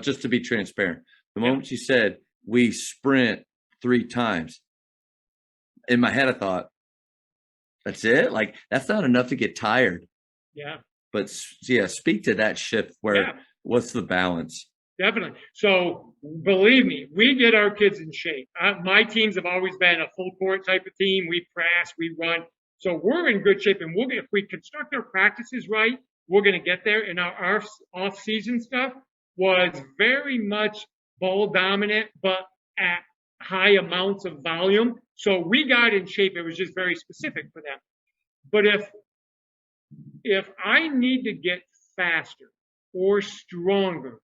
Speaker 2: just to be transparent, the moment you said we sprint 3 times, in my head, I thought, that's it? Like, that's not enough to get tired.
Speaker 1: Yeah.
Speaker 2: But yeah, speak to that shift where
Speaker 1: Yeah.
Speaker 2: what's the balance?
Speaker 1: Definitely. So believe me, we get our kids in shape. My teams have always been a full court type of team. We press, we run. So we're in good shape, and if we construct our practices right, we're going to get there. And our off-season stuff was very much ball dominant, but at high amounts of volume. So we got in shape. It was just very specific for them. But if I need to get faster or stronger,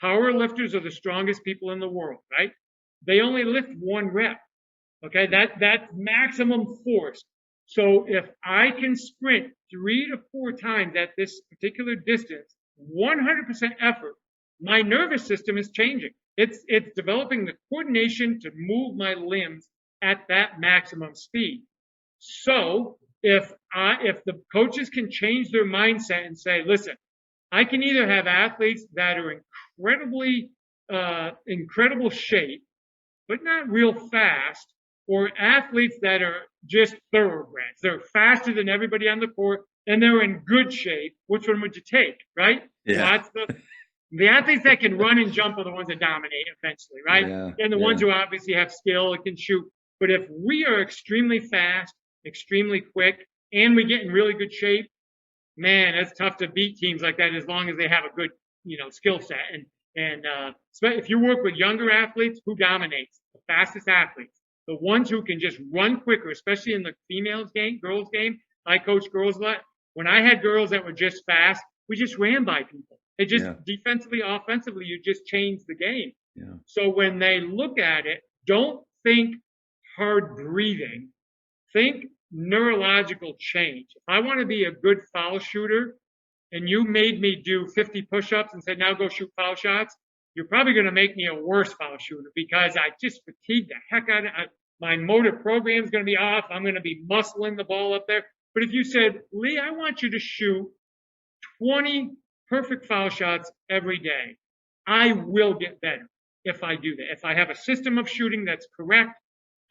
Speaker 1: power lifters are the strongest people in the world, right? They only lift one rep. Okay, that's maximum force. So if I can sprint 3 to 4 times at this particular distance, 100% effort, my nervous system is changing. It's developing the coordination to move my limbs at that maximum speed. So if the coaches can change their mindset and say, listen, I can either have athletes that are incredible shape, but not real fast, or athletes that are just thoroughbreds. They're faster than everybody on the court and they're in good shape. Which one would you take, right?
Speaker 2: Yeah.
Speaker 1: The athletes that can run and jump are the ones that dominate eventually, right?
Speaker 2: Yeah.
Speaker 1: And the ones who obviously have skill and can shoot. But if we are extremely fast, extremely quick, and we get in really good shape, man, it's tough to beat teams like that as long as they have a good, skill set. And if you work with younger athletes, who dominates? The fastest athletes, the ones who can just run quicker, especially in the girls game. I coach girls a lot. When I had girls that were just fast, we just ran by people. It just defensively, offensively, you just change the game.
Speaker 2: Yeah.
Speaker 1: So when they look at it, don't think hard breathing. Think neurological change. If I want to be a good foul shooter and you made me do 50 push-ups and said, now go shoot foul shots, you're probably going to make me a worse foul shooter because I just fatigued the heck out of it. My motor program is going to be off. I'm going to be muscling the ball up there. But if you said, Lee, I want you to shoot 20 perfect foul shots every day, I will get better if I do that. If I have a system of shooting that's correct,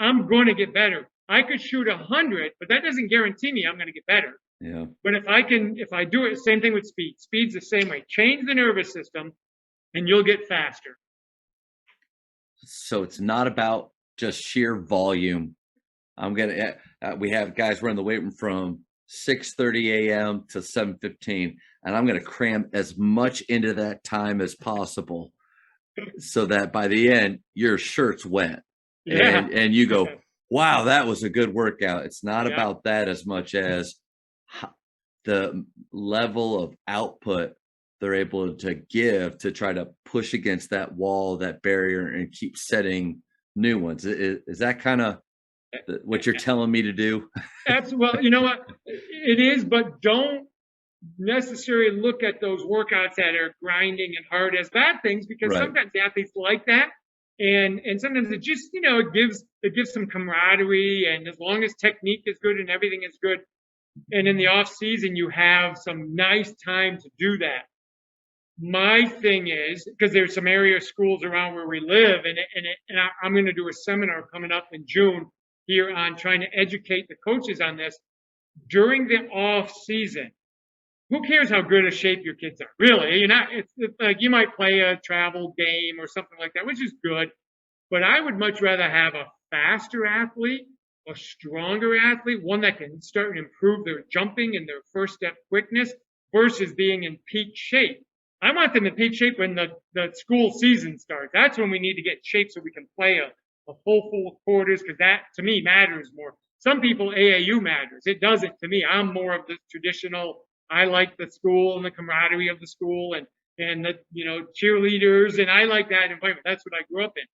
Speaker 1: I'm going to get better. I could shoot 100, but that doesn't guarantee me I'm going to get better.
Speaker 2: Yeah.
Speaker 1: But if I do it, same thing with speed. Speed's the same way. Change the nervous system and you'll get faster.
Speaker 2: So it's not about just sheer volume. We have guys run the weight room from 6:30 a.m. to 7:15, and I'm going to cram as much into that time as possible so that by the end, your shirt's wet.
Speaker 1: Yeah.
Speaker 2: And you go, wow, that was a good workout. It's not about that as much as the level of output they're able to give to try to push against that wall, that barrier, and keep setting new ones. Is that kind of what you're telling me to do?
Speaker 1: Well, you know what? It is, but don't necessarily look at those workouts that are grinding and hard as bad things, because sometimes the athletes like that. And sometimes it just, it gives some camaraderie, and as long as technique is good and everything is good, and in the off season you have some nice time to do that. My thing is, because there's some area schools around where we live, and I'm going to do a seminar coming up in June here on trying to educate the coaches on this. During the off season, who cares how good a shape your kids are? Really, it's like you might play a travel game or something like that, which is good. But I would much rather have a faster athlete, a stronger athlete, one that can start and improve their jumping and their first step quickness versus being in peak shape. I want them in peak shape when the school season starts. That's when we need to get shape so we can play a full quarters, because that to me matters more. Some people AAU matters. It doesn't to me. I'm more of the traditional. I like the school and the camaraderie of the school and the cheerleaders, and I like that environment. That's what I grew up in.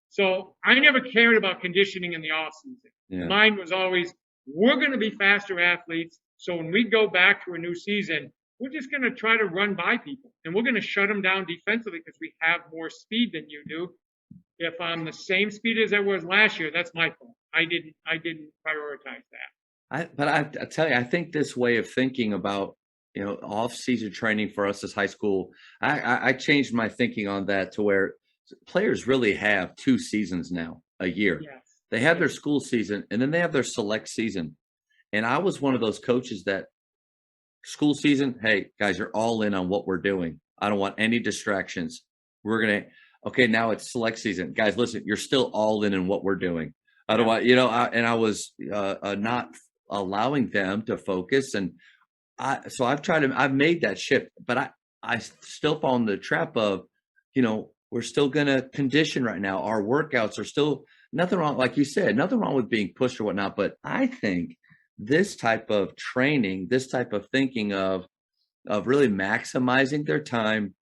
Speaker 1: So I never cared about conditioning in the off season. Yeah. Mine was always, we're going to be faster athletes. So when we go back to a new season, we're just going to try to run by people, and we're going to shut them down defensively because we have more speed than you do. If I'm the same speed as I was last year, that's my fault. I didn't prioritize that.
Speaker 2: But I tell you, I think this way of thinking about off-season training for us as high school, I changed my thinking on that to where players really have 2 seasons now a year.
Speaker 1: Yes.
Speaker 2: They have their school season, and then they have their select season. And I was one of those coaches that School season, hey, guys, you're all in on what we're doing. I don't want any distractions. We're going to, okay, now it's select season. Guys, listen, you're still all in what we're doing. I don't
Speaker 1: Yeah.
Speaker 2: want, and I was not allowing them to focus. And so I've made that shift, but I still fall in the trap of, we're still going to condition right now. Our workouts are still nothing wrong. Like you said, nothing wrong with being pushed or whatnot. But I think this type of training, this type of thinking of really maximizing their time,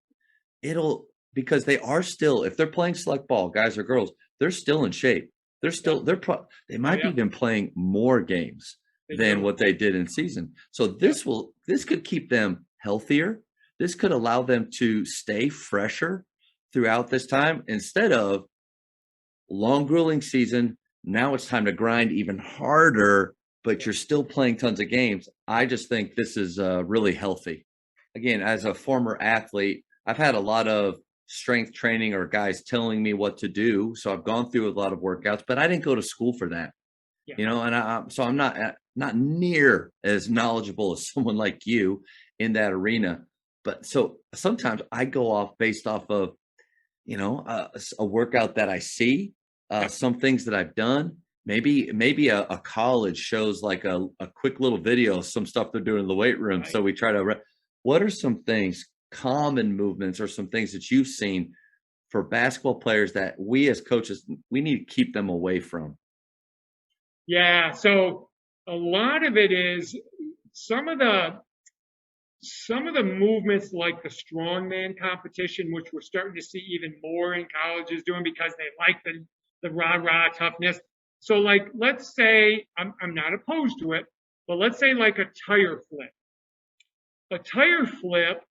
Speaker 2: it'll, because they are still, if they're playing select ball, guys or girls, they're still in shape.
Speaker 1: Yeah.
Speaker 2: They
Speaker 1: Oh,
Speaker 2: might be
Speaker 1: yeah.
Speaker 2: even playing more games
Speaker 1: They
Speaker 2: than
Speaker 1: do.
Speaker 2: what they did in season. So
Speaker 1: Yeah.
Speaker 2: this could keep them healthier. This could allow them to stay fresher throughout this time instead of long grueling season. Now it's time to grind even harder, but you're still playing tons of games. I just think this is really healthy. Again, as a former athlete, I've had a lot of strength training or guys telling me what to do. So I've gone through a lot of workouts, but I didn't go to school for that,
Speaker 1: Yeah.
Speaker 2: and so I'm not near as knowledgeable as someone like you in that arena. But so sometimes I go off based off of a workout that I see,
Speaker 1: Yeah.
Speaker 2: some things that I've done. Maybe a college shows like a quick little video of some stuff they're doing in the weight room.
Speaker 1: Right.
Speaker 2: So we try to. What are some things, common movements, or some things that you've seen for basketball players that we as coaches we need to keep them away from?
Speaker 1: Yeah. So a lot of it is some of the some of the movements like the strongman competition, which we're starting to see even more in colleges doing because they like the rah-rah toughness. So like let's say I'm not opposed to it, but let's say like a tire flip. A tire flip,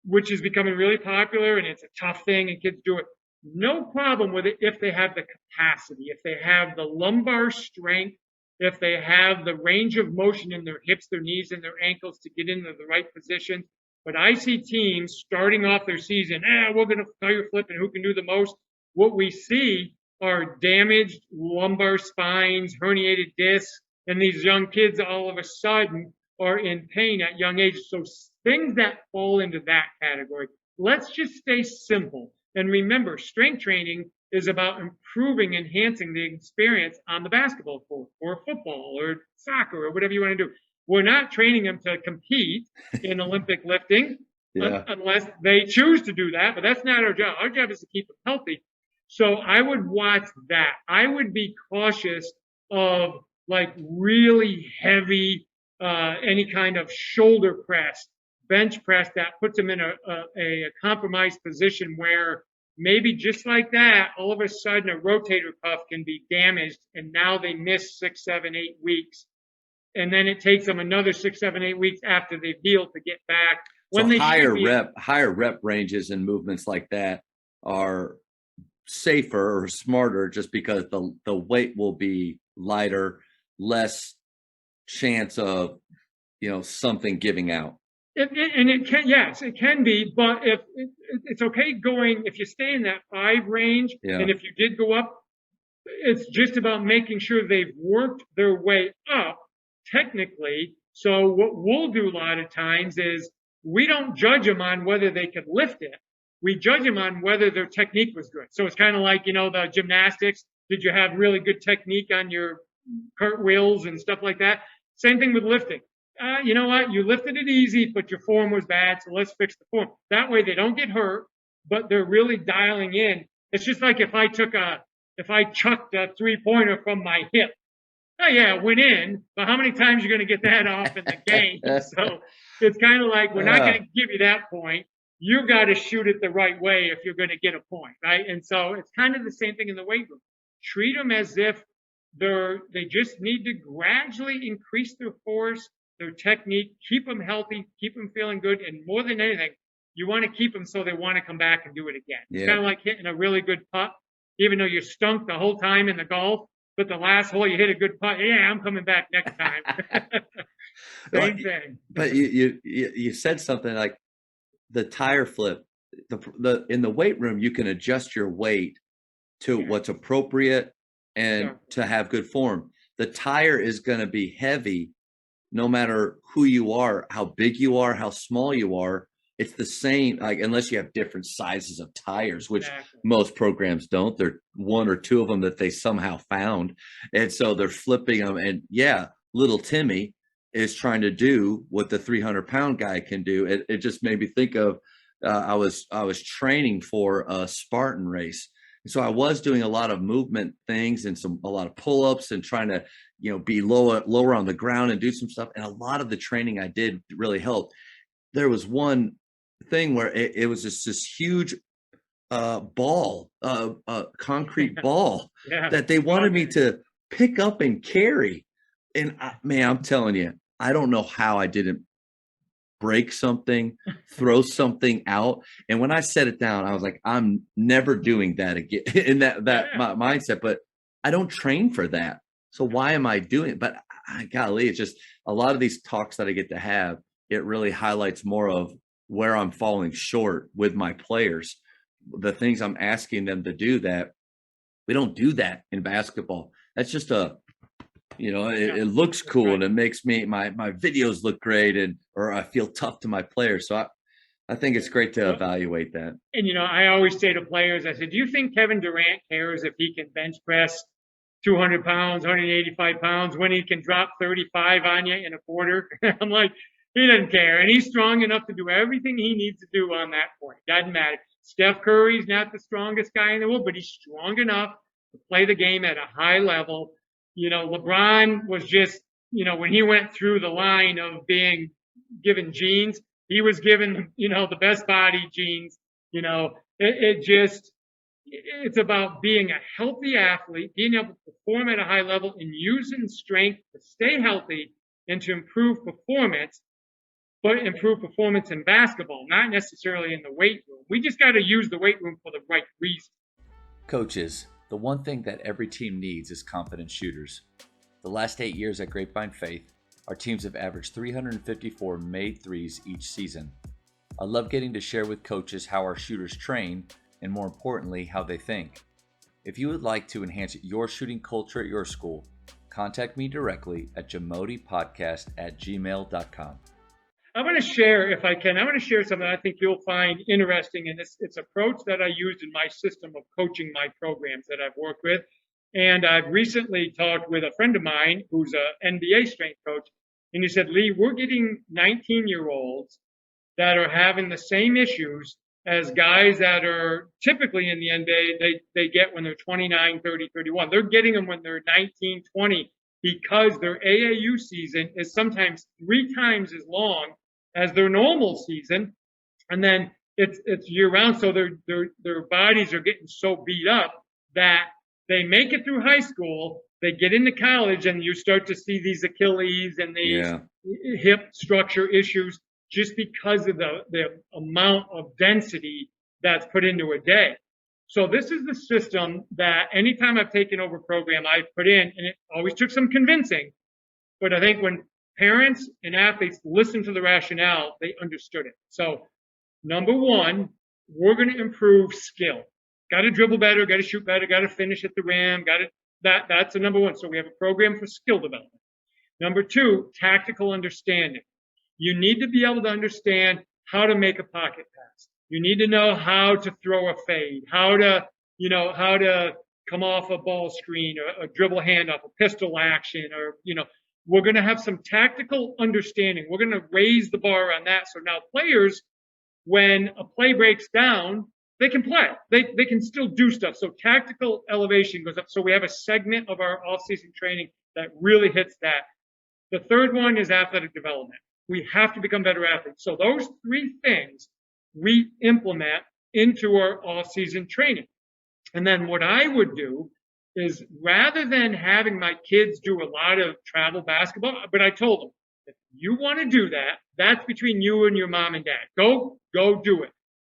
Speaker 1: which is becoming really popular and it's a tough thing and kids do it. No problem with it if they have the capacity, if they have the lumbar strength, if they have the range of motion in their hips, their knees, and their ankles to get into the right position. But I see teams starting off their season, we're going to tire flip and who can do the most. What we see are damaged lumbar spines, herniated discs, and these young kids all of a sudden are in pain at young age. So things that fall into that category. Let's just stay simple. And remember, strength training is about improving, enhancing the experience on the basketball court or football or soccer or whatever you want to do. We're not training them to compete in Olympic lifting
Speaker 2: Yeah.
Speaker 1: unless they choose to do that, but that's not our job. Our job is to keep them healthy. So I would watch that. I would be cautious of like really heavy, any kind of shoulder press, bench press that puts them in a compromised position where maybe just like that, all of a sudden a rotator cuff can be damaged and now they miss 6, 7, 8 weeks. And then it takes them another 6, 7, 8 weeks after they've healed to get back
Speaker 2: So
Speaker 1: when they should be.
Speaker 2: higher rep ranges and movements like that are safer or smarter just because the weight will be lighter, less chance of something giving out.
Speaker 1: And it can, yes, it can be, but if it's okay going, if you stay in that 5 range,
Speaker 2: Yeah.
Speaker 1: and if you did go up, it's just about making sure they've worked their way up technically. So what we'll do a lot of times is we don't judge them on whether they could lift it. We judge them on whether their technique was good. So it's kind of like, the gymnastics. Did you have really good technique on your cartwheels and stuff like that? Same thing with lifting. You know what? You lifted it easy, but your form was bad. So let's fix the form. That way they don't get hurt, but they're really dialing in. It's just like if I chucked a 3-pointer from my hip. Oh yeah, it went in, but how many times are you going to get that off in the game? So it's kind of like we're not going to give you that point. You got to shoot it the right way if you're going to get a point, right? And so it's kind of the same thing in the weight room. Treat them as if they just need to gradually increase their force, their technique, keep them healthy, keep them feeling good, and more than anything, you want to keep them so they want to come back and do it again. It's kind of like hitting a really good putt, even though you stunk the whole time in the golf. But the last hole you hit a good putt. Yeah, I'm coming back next time. Same thing.
Speaker 2: But you said something like the tire flip. The in the weight room you can adjust your weight to what's appropriate and to have good form. The tire is going to be heavy no matter who you are, how big you are, how small you are, it's the same, like unless you have different sizes of tires, which
Speaker 1: Exactly.
Speaker 2: most programs don't. There are one or two of them that they somehow found. And so they're flipping them. And yeah, little Timmy is trying to do what the 300-pound guy can do. It just made me think of I was training for a Spartan race. And so I was doing a lot of movement things and a lot of pull-ups and trying to, be lower on the ground and do some stuff. And a lot of the training I did really helped. There was one thing where it was just this huge ball, concrete ball
Speaker 1: Yeah.
Speaker 2: that they wanted me
Speaker 1: Okay.
Speaker 2: to pick up and carry. And man, I'm telling you, I don't know how I didn't break something, throw something out. And when I set it down, I was like, I'm never doing that again in that
Speaker 1: Yeah.
Speaker 2: mindset. But I don't train for that. So why am I doing it? But golly, it's just a lot of these talks that I get to have, it really highlights more of where I'm falling short with my players, the things I'm asking them to do that we don't do that in basketball. That's just
Speaker 1: Yeah.
Speaker 2: it looks
Speaker 1: That's
Speaker 2: cool
Speaker 1: right.
Speaker 2: and it makes me my videos look great and or I feel tough to my players. So I think it's great to
Speaker 1: Well,
Speaker 2: evaluate that.
Speaker 1: and I always say to players, I said, do you think Kevin Durant cares if he can bench press 200 pounds, 185 pounds when he can drop 35 on you in a quarter? I'm like, he doesn't care. And he's strong enough to do everything he needs to do on that point. Doesn't matter. Steph Curry's not the strongest guy in the world, but he's strong enough to play the game at a high level. LeBron was just, when he went through the line of being given genes, he was given, the best body genes. It's about being a healthy athlete, being able to perform at a high level and using strength to stay healthy and to improve performance, but improve performance in basketball, not necessarily in the weight room. We just got to use the weight room for the right reason.
Speaker 3: Coaches, the one thing that every team needs is confident shooters. The last 8 years at Grapevine Faith, our teams have averaged 354 made threes each season. I love getting to share with coaches how our shooters train and, more importantly, how they think. If you would like to enhance your shooting culture at your school, contact me directly at jamodipodcast@gmail.com.
Speaker 1: I'm going to share, if I can, I'm going to share something I think you'll find interesting. And it's approach that I used in my system of coaching my programs that I've worked with. And I've recently talked with a friend of mine who's an NBA strength coach. And he said, Lee, we're getting 19-year-olds that are having the same issues as guys that are typically in the NBA, they get when they're 29, 30, 31. They're getting them when they're 19, 20 because their AAU season is sometimes 3 times as long as their normal season. And then it's year round. So their bodies are getting so beat up that they make it through high school, they get into college, and you start to see these Achilles and these
Speaker 2: Yeah.
Speaker 1: hip structure issues just because of the amount of density that's put into a day. So this is the system that anytime I've taken over a program, I've put in, and it always took some convincing. But I think when parents and athletes listened to the rationale, they understood it. So number one, we're going to improve skill. Got to dribble better, got to shoot better, got to finish at the rim, that's the number one. So we have a program for skill development. Number two, tactical understanding. You need to be able to understand how to make a pocket pass. You need to know how to throw a fade, how to come off a ball screen, or a dribble handoff, a pistol action, or, we're going to have some tactical understanding. We're going to raise the bar on that. So now players, when a play breaks down, they can play. They can still do stuff. So tactical elevation goes up. So we have a segment of our off-season training that really hits that. The third one is athletic development. We have to become better athletes. So those 3 things we implement into our off-season training. And then what I would do is, rather than having my kids do a lot of travel basketball, but I told them, if you want to do that, that's between you and your mom and dad. Go do it.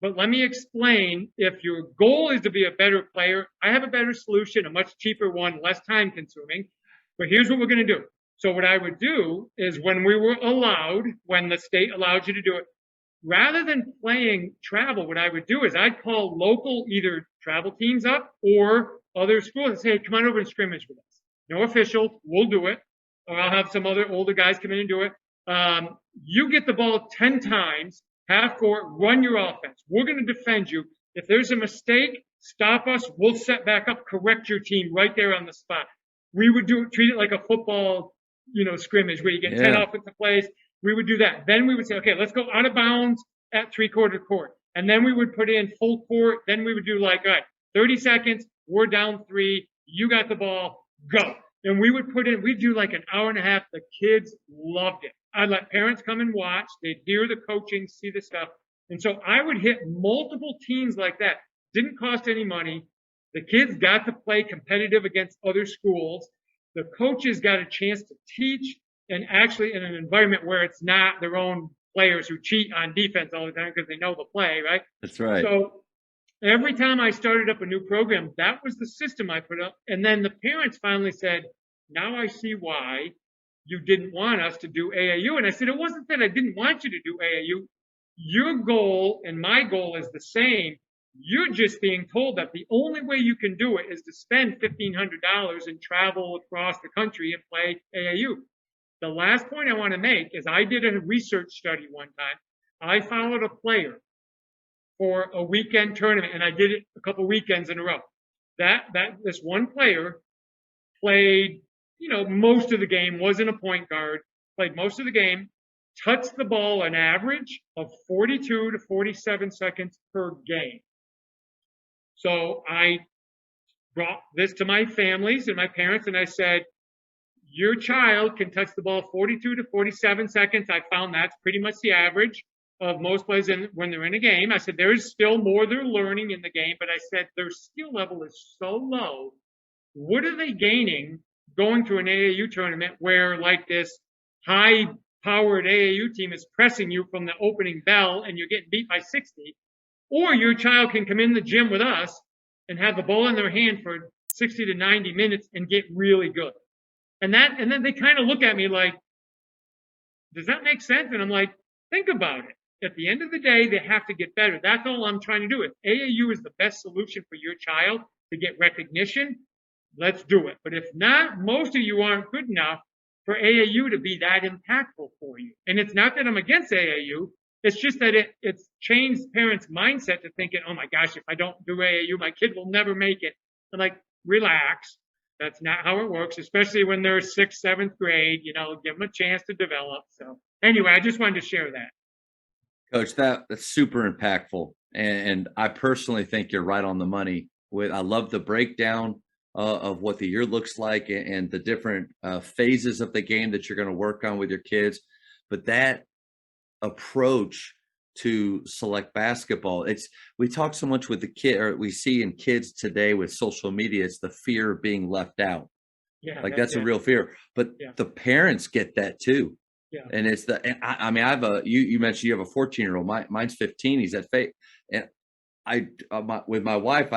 Speaker 1: But let me explain, if your goal is to be a better player, I have a better solution, a much cheaper one, less time consuming. But here's what we're going to do. So what I would do is, when the state allowed you to do it, rather than playing travel, what I would do is I'd call local either travel teams up or other schools and say, hey, come on over and scrimmage with us. No official, we'll do it. or I'll have some other older guys come in and do it. You get the ball 10 times, half court, run your offense. We're going to defend you. If there's a mistake, stop us. We'll set back up, correct your team right there on the spot. We would treat it like a football, scrimmage where you get 10 offensive plays. We would do that. Then we would say, okay, let's go out of bounds at 3/4 court. And then we would put in full court. Then we would do all right, 30 seconds. We're down 3. You got the ball. Go. And we'd do like an hour and a half. The kids loved it. I'd let parents come and watch. They'd hear the coaching, see the stuff. And so I would hit multiple teams like that. Didn't cost any money. The kids got to play competitive against other schools. The coaches got a chance to teach, and actually in an environment where it's not their own players who cheat on defense all the time because they know the play, right?
Speaker 2: That's right.
Speaker 1: So every time I started up a new program, that was the system I put up. And then the parents finally said, now I see why you didn't want us to do AAU. And I said, it wasn't that I didn't want you to do AAU. Your goal and my goal is the same. You're just being told that the only way you can do it is to spend $1,500 and travel across the country and play AAU. The last point I want to make is I did a research study one time. I followed a player for a weekend tournament, and I did it a couple weekends in a row. This one player played, most of the game, wasn't a point guard, played most of the game, touched the ball an average of 42 to 47 seconds per game. So I brought this to my families and my parents, and I said, your child can touch the ball 42 to 47 seconds. I found that's pretty much the average of most players when they're in a game. I said, there is still more they're learning in the game, but I said, their skill level is so low. What are they gaining going to an AAU tournament where like this high-powered AAU team is pressing you from the opening bell and you're getting beat by 60? Or your child can come in the gym with us and have the ball in their hand for 60 to 90 minutes and get really good. And then they kind of look at me like, does that make sense? And I'm like, think about it. At the end of the day, they have to get better. That's all I'm trying to do. If AAU is the best solution for your child to get recognition, let's do it. But if not, most of you aren't good enough for AAU to be that impactful for you. And it's not that I'm against AAU. It's just that it's changed parents' mindset to thinking, oh my gosh, if I don't do AAU, my kid will never make it. I'm like, relax. That's not how it works, especially when they're 6th, 7th grade, give them a chance to develop. So anyway, I just wanted to share that.
Speaker 2: Coach, that's super impactful. And I personally think you're right on the money. I love the breakdown of what the year looks like and the different phases of the game that you're going to work on with your kids. But that approach to select basketball, we talk so much with the kid, or we see in kids today with social media, it's the fear of being left out.
Speaker 1: Yeah,
Speaker 2: that's a real fear. But the parents get that too.
Speaker 1: Yeah.
Speaker 2: And it's I mean, you mentioned you have a 14-year-old. Mine's 15. He's at Fate. And with my wife,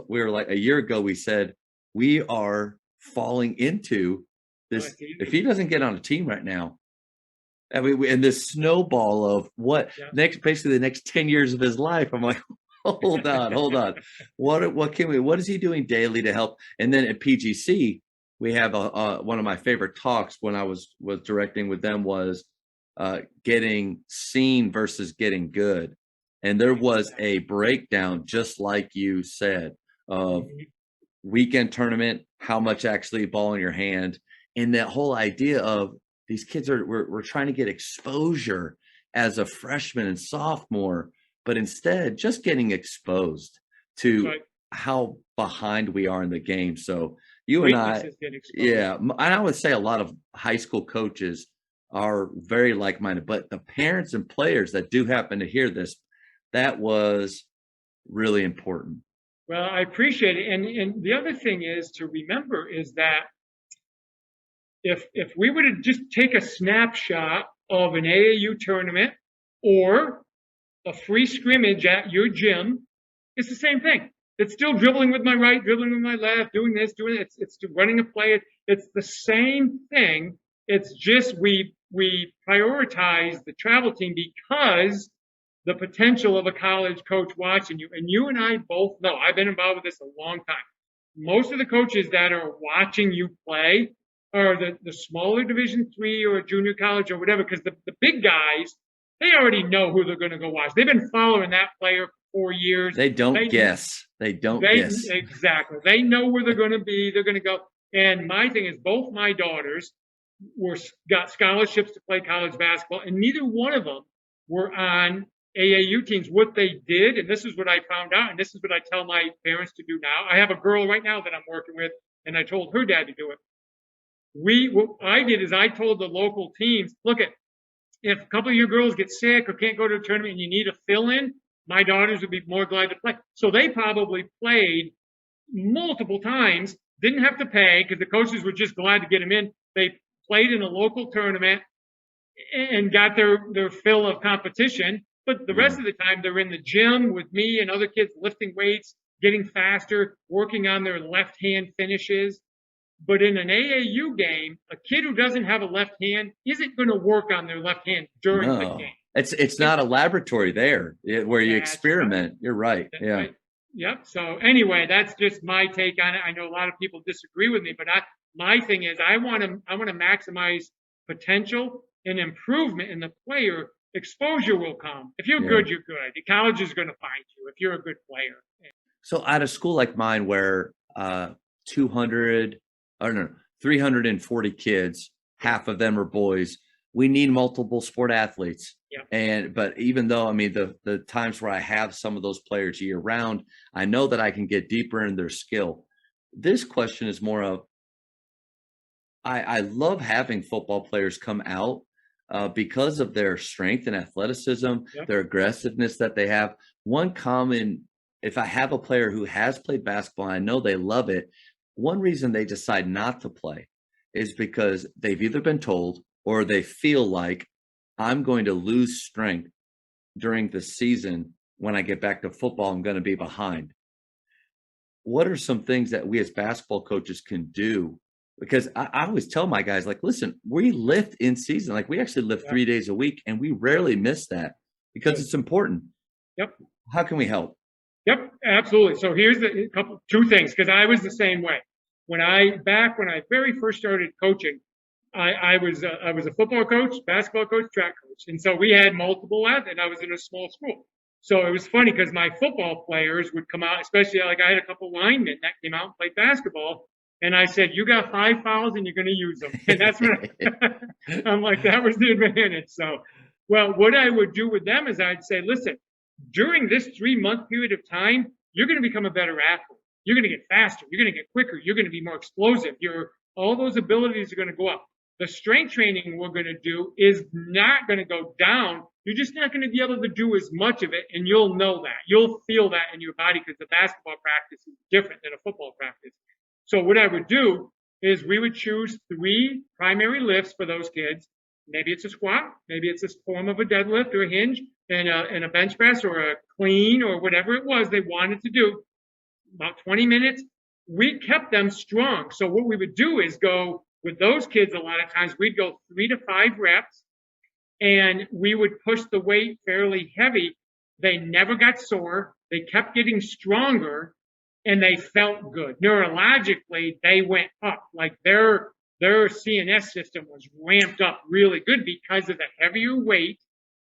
Speaker 2: we were like a year ago, we said, we are falling into this. If he doesn't get on a team right now, I mean, and this snowball of basically the next 10 years of his life. I'm like, hold on. What is he doing daily to help? And then at PGC, we have one of my favorite talks when I was directing with them was getting seen versus getting good. And there was a breakdown, just like you said, of weekend tournament, how much actually ball in your hand, and that whole idea of these kids we're trying to get exposure as a freshman and sophomore, but instead just getting exposed to how behind we are in the game. So you and I, and I would say a lot of high school coaches are very like-minded, but the parents and players that do happen to hear this, that was really important.
Speaker 1: Well, I appreciate it. And the other thing is to remember is that if we were to just take a snapshot of an AAU tournament or a free scrimmage at your gym, it's the same thing. It's still dribbling with my right, dribbling with my left, doing this, doing it. It's running a play. It's the same thing. It's just we prioritize the travel team because the potential of a college coach watching you. And you and I both know, I've been involved with this a long time. Most of the coaches that are watching you play are the smaller Division III or junior college or whatever, because the big guys, they already know who they're going to go watch. They've been following that player for 4 years.
Speaker 2: They don't guess. They don't guess.
Speaker 1: Exactly. They know where they're going to be. They're going to go. And my thing is, both my daughters got scholarships to play college basketball, and neither one of them were on AAU teams. What they did, and this is what I found out, and this is what I tell my parents to do now. I have a girl right now that I'm working with, and I told her dad to do it. What I did is I told the local teams, look, if a couple of your girls get sick or can't go to a tournament and you need a fill-in, my daughters would be more glad to play. So they probably played multiple times, didn't have to pay because the coaches were just glad to get them in. They played in a local tournament and got their fill of competition. But the rest of the time, they're in the gym with me and other kids lifting weights, getting faster, working on their left-hand finishes. But in an AAU game, a kid who doesn't have a left hand isn't going to work on their left hand during the game.
Speaker 2: It's not a laboratory there where you experiment. Right. You're right.
Speaker 1: That's right. Yep. So anyway, that's just my take on it. I know a lot of people disagree with me, but my thing is I want to maximize potential and improvement in the player. Exposure will come. If you're good, you're good. The college is going to find you if you're a good player.
Speaker 2: So at a school like mine where 340 kids, half of them are boys, we need multiple sport athletes. Yeah. But even though, I mean, the times where I have some of those players year round, I know that I can get deeper in their skill. This question is more of, I love having football players come out because of their strength and athleticism, their aggressiveness that they have. One common, if I have a player who has played basketball, and I know they love it, one reason they decide not to play is because they've either been told or they feel like I'm going to lose strength during the season. When I get back to football, I'm going to be behind. What are some things that we as basketball coaches can do? Because I always tell my guys, like, listen, we lift in season. Like, we actually lift 3 days a week, and we rarely miss that because it's important.
Speaker 1: Yep.
Speaker 2: How can we help?
Speaker 1: Yep, absolutely. So here's two things, because I was the same way. When I very first started coaching, I was a football coach, basketball coach, track coach, and so we had multiple athletes. I was in a small school, so it was funny because my football players would come out, especially like I had a couple linemen that came out and played basketball, and I said, "You got 5 fouls and you're going to use them," and that's what I'm like. That was the advantage. So, well, what I would do with them is I'd say, "Listen, during this 3-month period of time, you're going to become a better athlete. You're going to get faster. You're going to get quicker. You're going to be more explosive. All those abilities are going to go up. The strength training we're going to do is not going to go down. You're just not going to be able to do as much of it, and you'll know that. You'll feel that in your body because the basketball practice is different than a football practice." So what I would do is we would choose 3 primary lifts for those kids. Maybe it's a squat, maybe it's a form of a deadlift or a hinge, and a bench press or a clean or whatever it was they wanted to do. About 20 minutes. We kept them strong. So what we would do is go with those kids. A lot of times we'd go 3 to 5 reps, and we would push the weight fairly heavy. They never got sore. They kept getting stronger, and they felt good. Neurologically, they went up. Like their CNS system was ramped up really good because of the heavier weight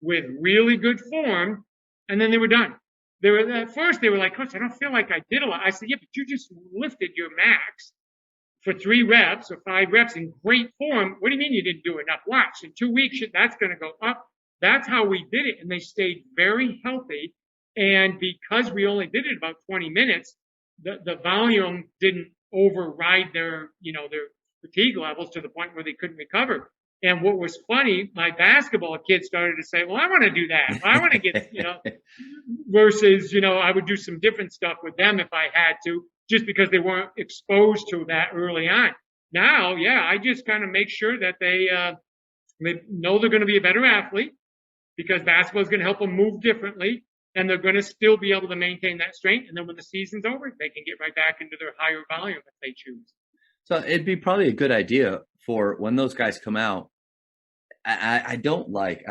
Speaker 1: with really good form, and then they were done. At first they were like, "Coach, I don't feel like I did a lot." I said, "Yeah, but you just lifted your max for 3 reps or 5 reps in great form. What do you mean you didn't do enough? Watch, in 2 weeks, that's going to go up." That's how we did it, and they stayed very healthy. And because we only did it about 20 minutes, the volume didn't override their fatigue levels to the point where they couldn't recover. And what was funny, my basketball kids started to say, "Well, I want to do that. I want to get, versus, I would do some different stuff with them if I had to, just because they weren't exposed to that early on. Now, I just kind of make sure that they know they're going to be a better athlete because basketball is going to help them move differently, and they're going to still be able to maintain that strength. And then when the season's over, they can get right back into their higher volume if they choose.
Speaker 2: So it'd be probably a good idea for when those guys come out. I don't like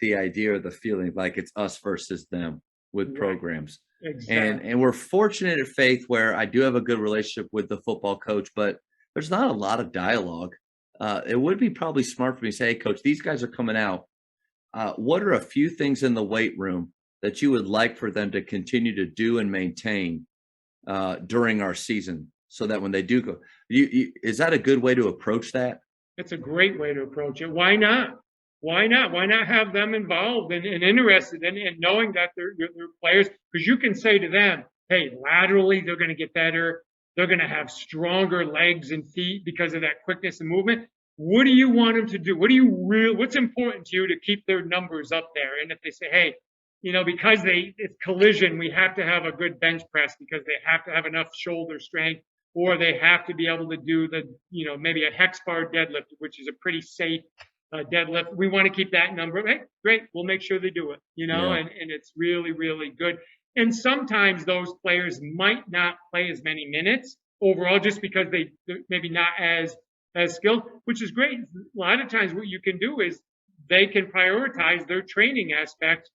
Speaker 2: the idea or the feeling like it's us versus them with programs.
Speaker 1: Exactly.
Speaker 2: And we're fortunate at Faith where I do have a good relationship with the football coach, but there's not a lot of dialogue. It would be probably smart for me to say, hey, coach, these guys are coming out. What are a few things in the weight room that you would like for them to continue to do and maintain during our season so that when they do go, is that a good way to approach that?
Speaker 1: It's a great way to approach it. Why not? Why not? Why not have them involved and interested in knowing that they're players? Because you can say to them, hey, laterally, they're going to get better. They're going to have stronger legs and feet because of that quickness and movement. What do you want them to do? What's important to you to keep their numbers up there? And if they say, hey, because it's collision, we have to have a good bench press because they have to have enough shoulder strength, or they have to be able to do maybe a hex bar deadlift, which is a pretty safe deadlift. We want to keep that number. Hey, great. We'll make sure they do it,
Speaker 2: Yeah.
Speaker 1: and it's really, really good. And sometimes those players might not play as many minutes overall just because they're maybe not as skilled, which is great. A lot of times what you can do is they can prioritize their training aspect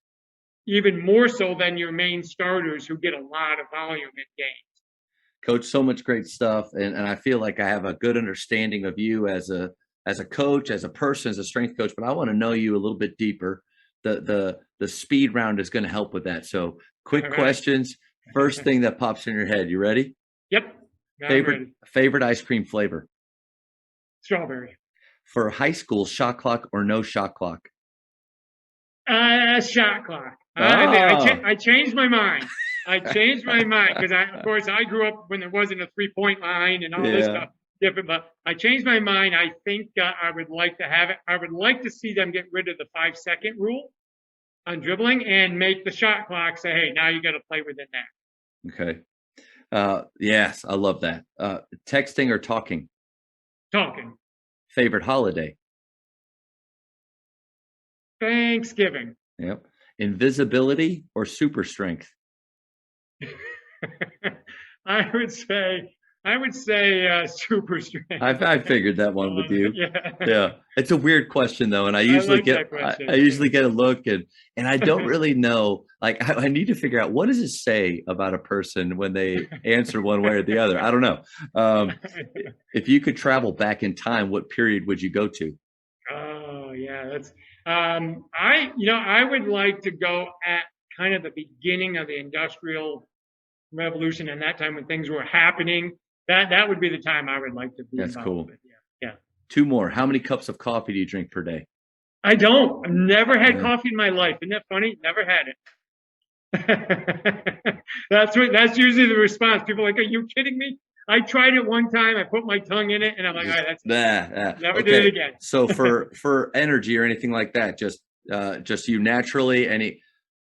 Speaker 1: even more so than your main starters who get a lot of volume in games.
Speaker 2: Coach, so much great stuff. And I feel like I have a good understanding of you as a coach, as a person, as a strength coach, but I want to know you a little bit deeper. The speed round is going to help with that. So quick
Speaker 1: All right.
Speaker 2: questions. First thing that pops in your head. You ready?
Speaker 1: Yep. I'm ready.
Speaker 2: Favorite ice cream flavor?
Speaker 1: Strawberry.
Speaker 2: For high school, shot clock or no shot clock?
Speaker 1: Shot clock.
Speaker 2: Oh.
Speaker 1: I changed my mind. I changed my mind because of course I grew up when there wasn't a 3-point line and all this stuff different, but I changed my mind. I think I would like to have it. I would like to see them get rid of the 5-second rule on dribbling and make the shot clock say, hey, now you got to play within that.
Speaker 2: Okay. Yes, I love that. Texting or talking?
Speaker 1: Talking.
Speaker 2: Favorite holiday?
Speaker 1: Thanksgiving.
Speaker 2: Yep. Invisibility or super strength?
Speaker 1: I would say super strength.
Speaker 2: I figured that one with you.
Speaker 1: Yeah.
Speaker 2: It's a weird question though, and I usually get a look and I don't really know. Like I need to figure out what does it say about a person when they answer one way or the other. I don't know. If you could travel back in time, what period would you go to?
Speaker 1: Oh yeah, that's I would like to go at kind of the beginning of the Industrial Revolution and that time when things were happening. That would be the time I would like to be.
Speaker 2: That's cool.
Speaker 1: With. Yeah.
Speaker 2: Two more. How many cups of coffee do you drink per day?
Speaker 1: I don't. I've never had coffee in my life. Isn't that funny? Never had it. That's usually the response. People are like, are you kidding me? I tried it one time. I put my tongue in it, and I'm like, all right, that's never did it again.
Speaker 2: So for energy or anything like that, just you naturally.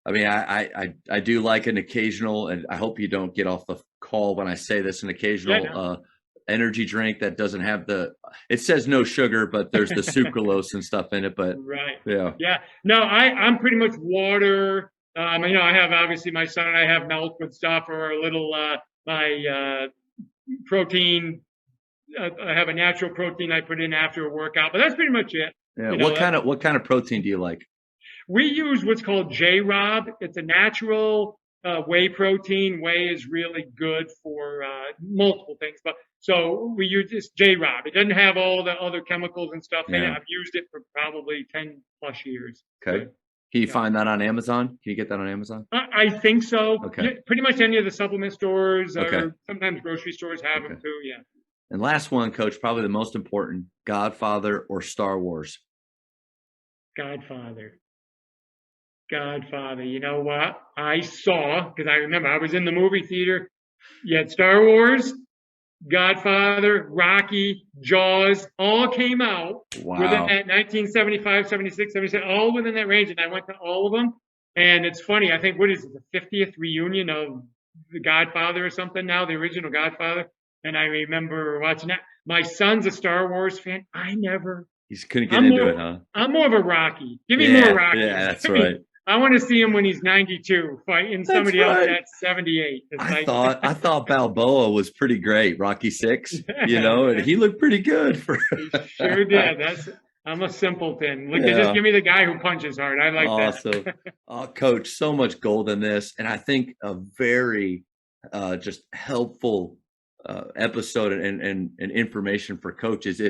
Speaker 2: I do like an occasional, and I hope you don't get off the call when I say this, an occasional energy drink that doesn't have it says no sugar, but there's the sucralose and stuff in it. But
Speaker 1: right.
Speaker 2: Yeah.
Speaker 1: No, I'm pretty much water. I have obviously my son. I have milk with stuff or a little my protein. I have a natural protein I put in after a workout, but that's pretty much it.
Speaker 2: Yeah. What kind of protein do you like?
Speaker 1: We use what's called J-Rob. It's a natural whey protein. Whey is really good for multiple things, but so we use this J-Rob. It doesn't have all the other chemicals and stuff in it. I've used it for probably 10 plus years.
Speaker 2: Okay. Can you find that on Amazon? Can you get that on Amazon?
Speaker 1: I think so.
Speaker 2: Okay.
Speaker 1: Yeah, pretty much any of the supplement stores or sometimes grocery stores have them too. Yeah.
Speaker 2: And last one, Coach, probably the most important: Godfather or Star Wars?
Speaker 1: Godfather. You know what? I saw, because I remember I was in the movie theater. You had Star Wars, Godfather, Rocky, Jaws, all came out within that 1975, 76, 77, all within that range. And I went to all of them. And it's funny, I think, what is it, the 50th reunion of The Godfather or something now, the original Godfather? And I remember watching that. My son's a Star Wars fan.
Speaker 2: He couldn't get into it, huh?
Speaker 1: I'm more of a Rocky. Give me more Rocky.
Speaker 2: Yeah, that's right.
Speaker 1: I want to see him when he's 92 fighting somebody else that's 78.
Speaker 2: I thought Balboa was pretty great, Rocky VI, and he looked pretty good.
Speaker 1: He sure did. I'm a simpleton. Just give me the guy who punches hard. I like that.
Speaker 2: Oh, Coach, so much gold in this, and I think a very just helpful episode and information for coaches.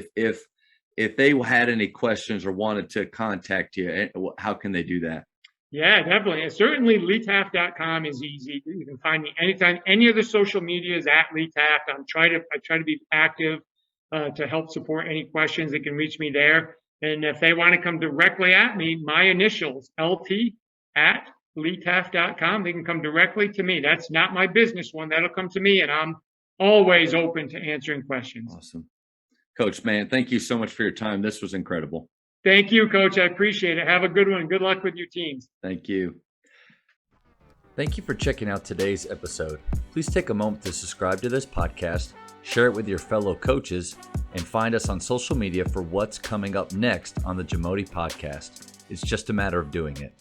Speaker 2: If they had any questions or wanted to contact you, how can they do that?
Speaker 1: Yeah, definitely. And certainly leetaft.com is easy. You can find me anytime. Any of the social media is at Lee Taft. I try to be active to help support any questions. They can reach me there. And if they want to come directly at me, my initials, LT at leetaft.com, they can come directly to me. That's not my business one. That'll come to me, and I'm always open to answering questions.
Speaker 2: Awesome. Coach, man, thank you so much for your time. This was incredible.
Speaker 1: Thank you, Coach. I appreciate it. Have a good one. Good luck with your teams.
Speaker 2: Thank you.
Speaker 3: Thank you for checking out today's episode. Please take a moment to subscribe to this podcast, share it with your fellow coaches, and find us on social media for what's coming up next on the Jamodi podcast. It's just a matter of doing it.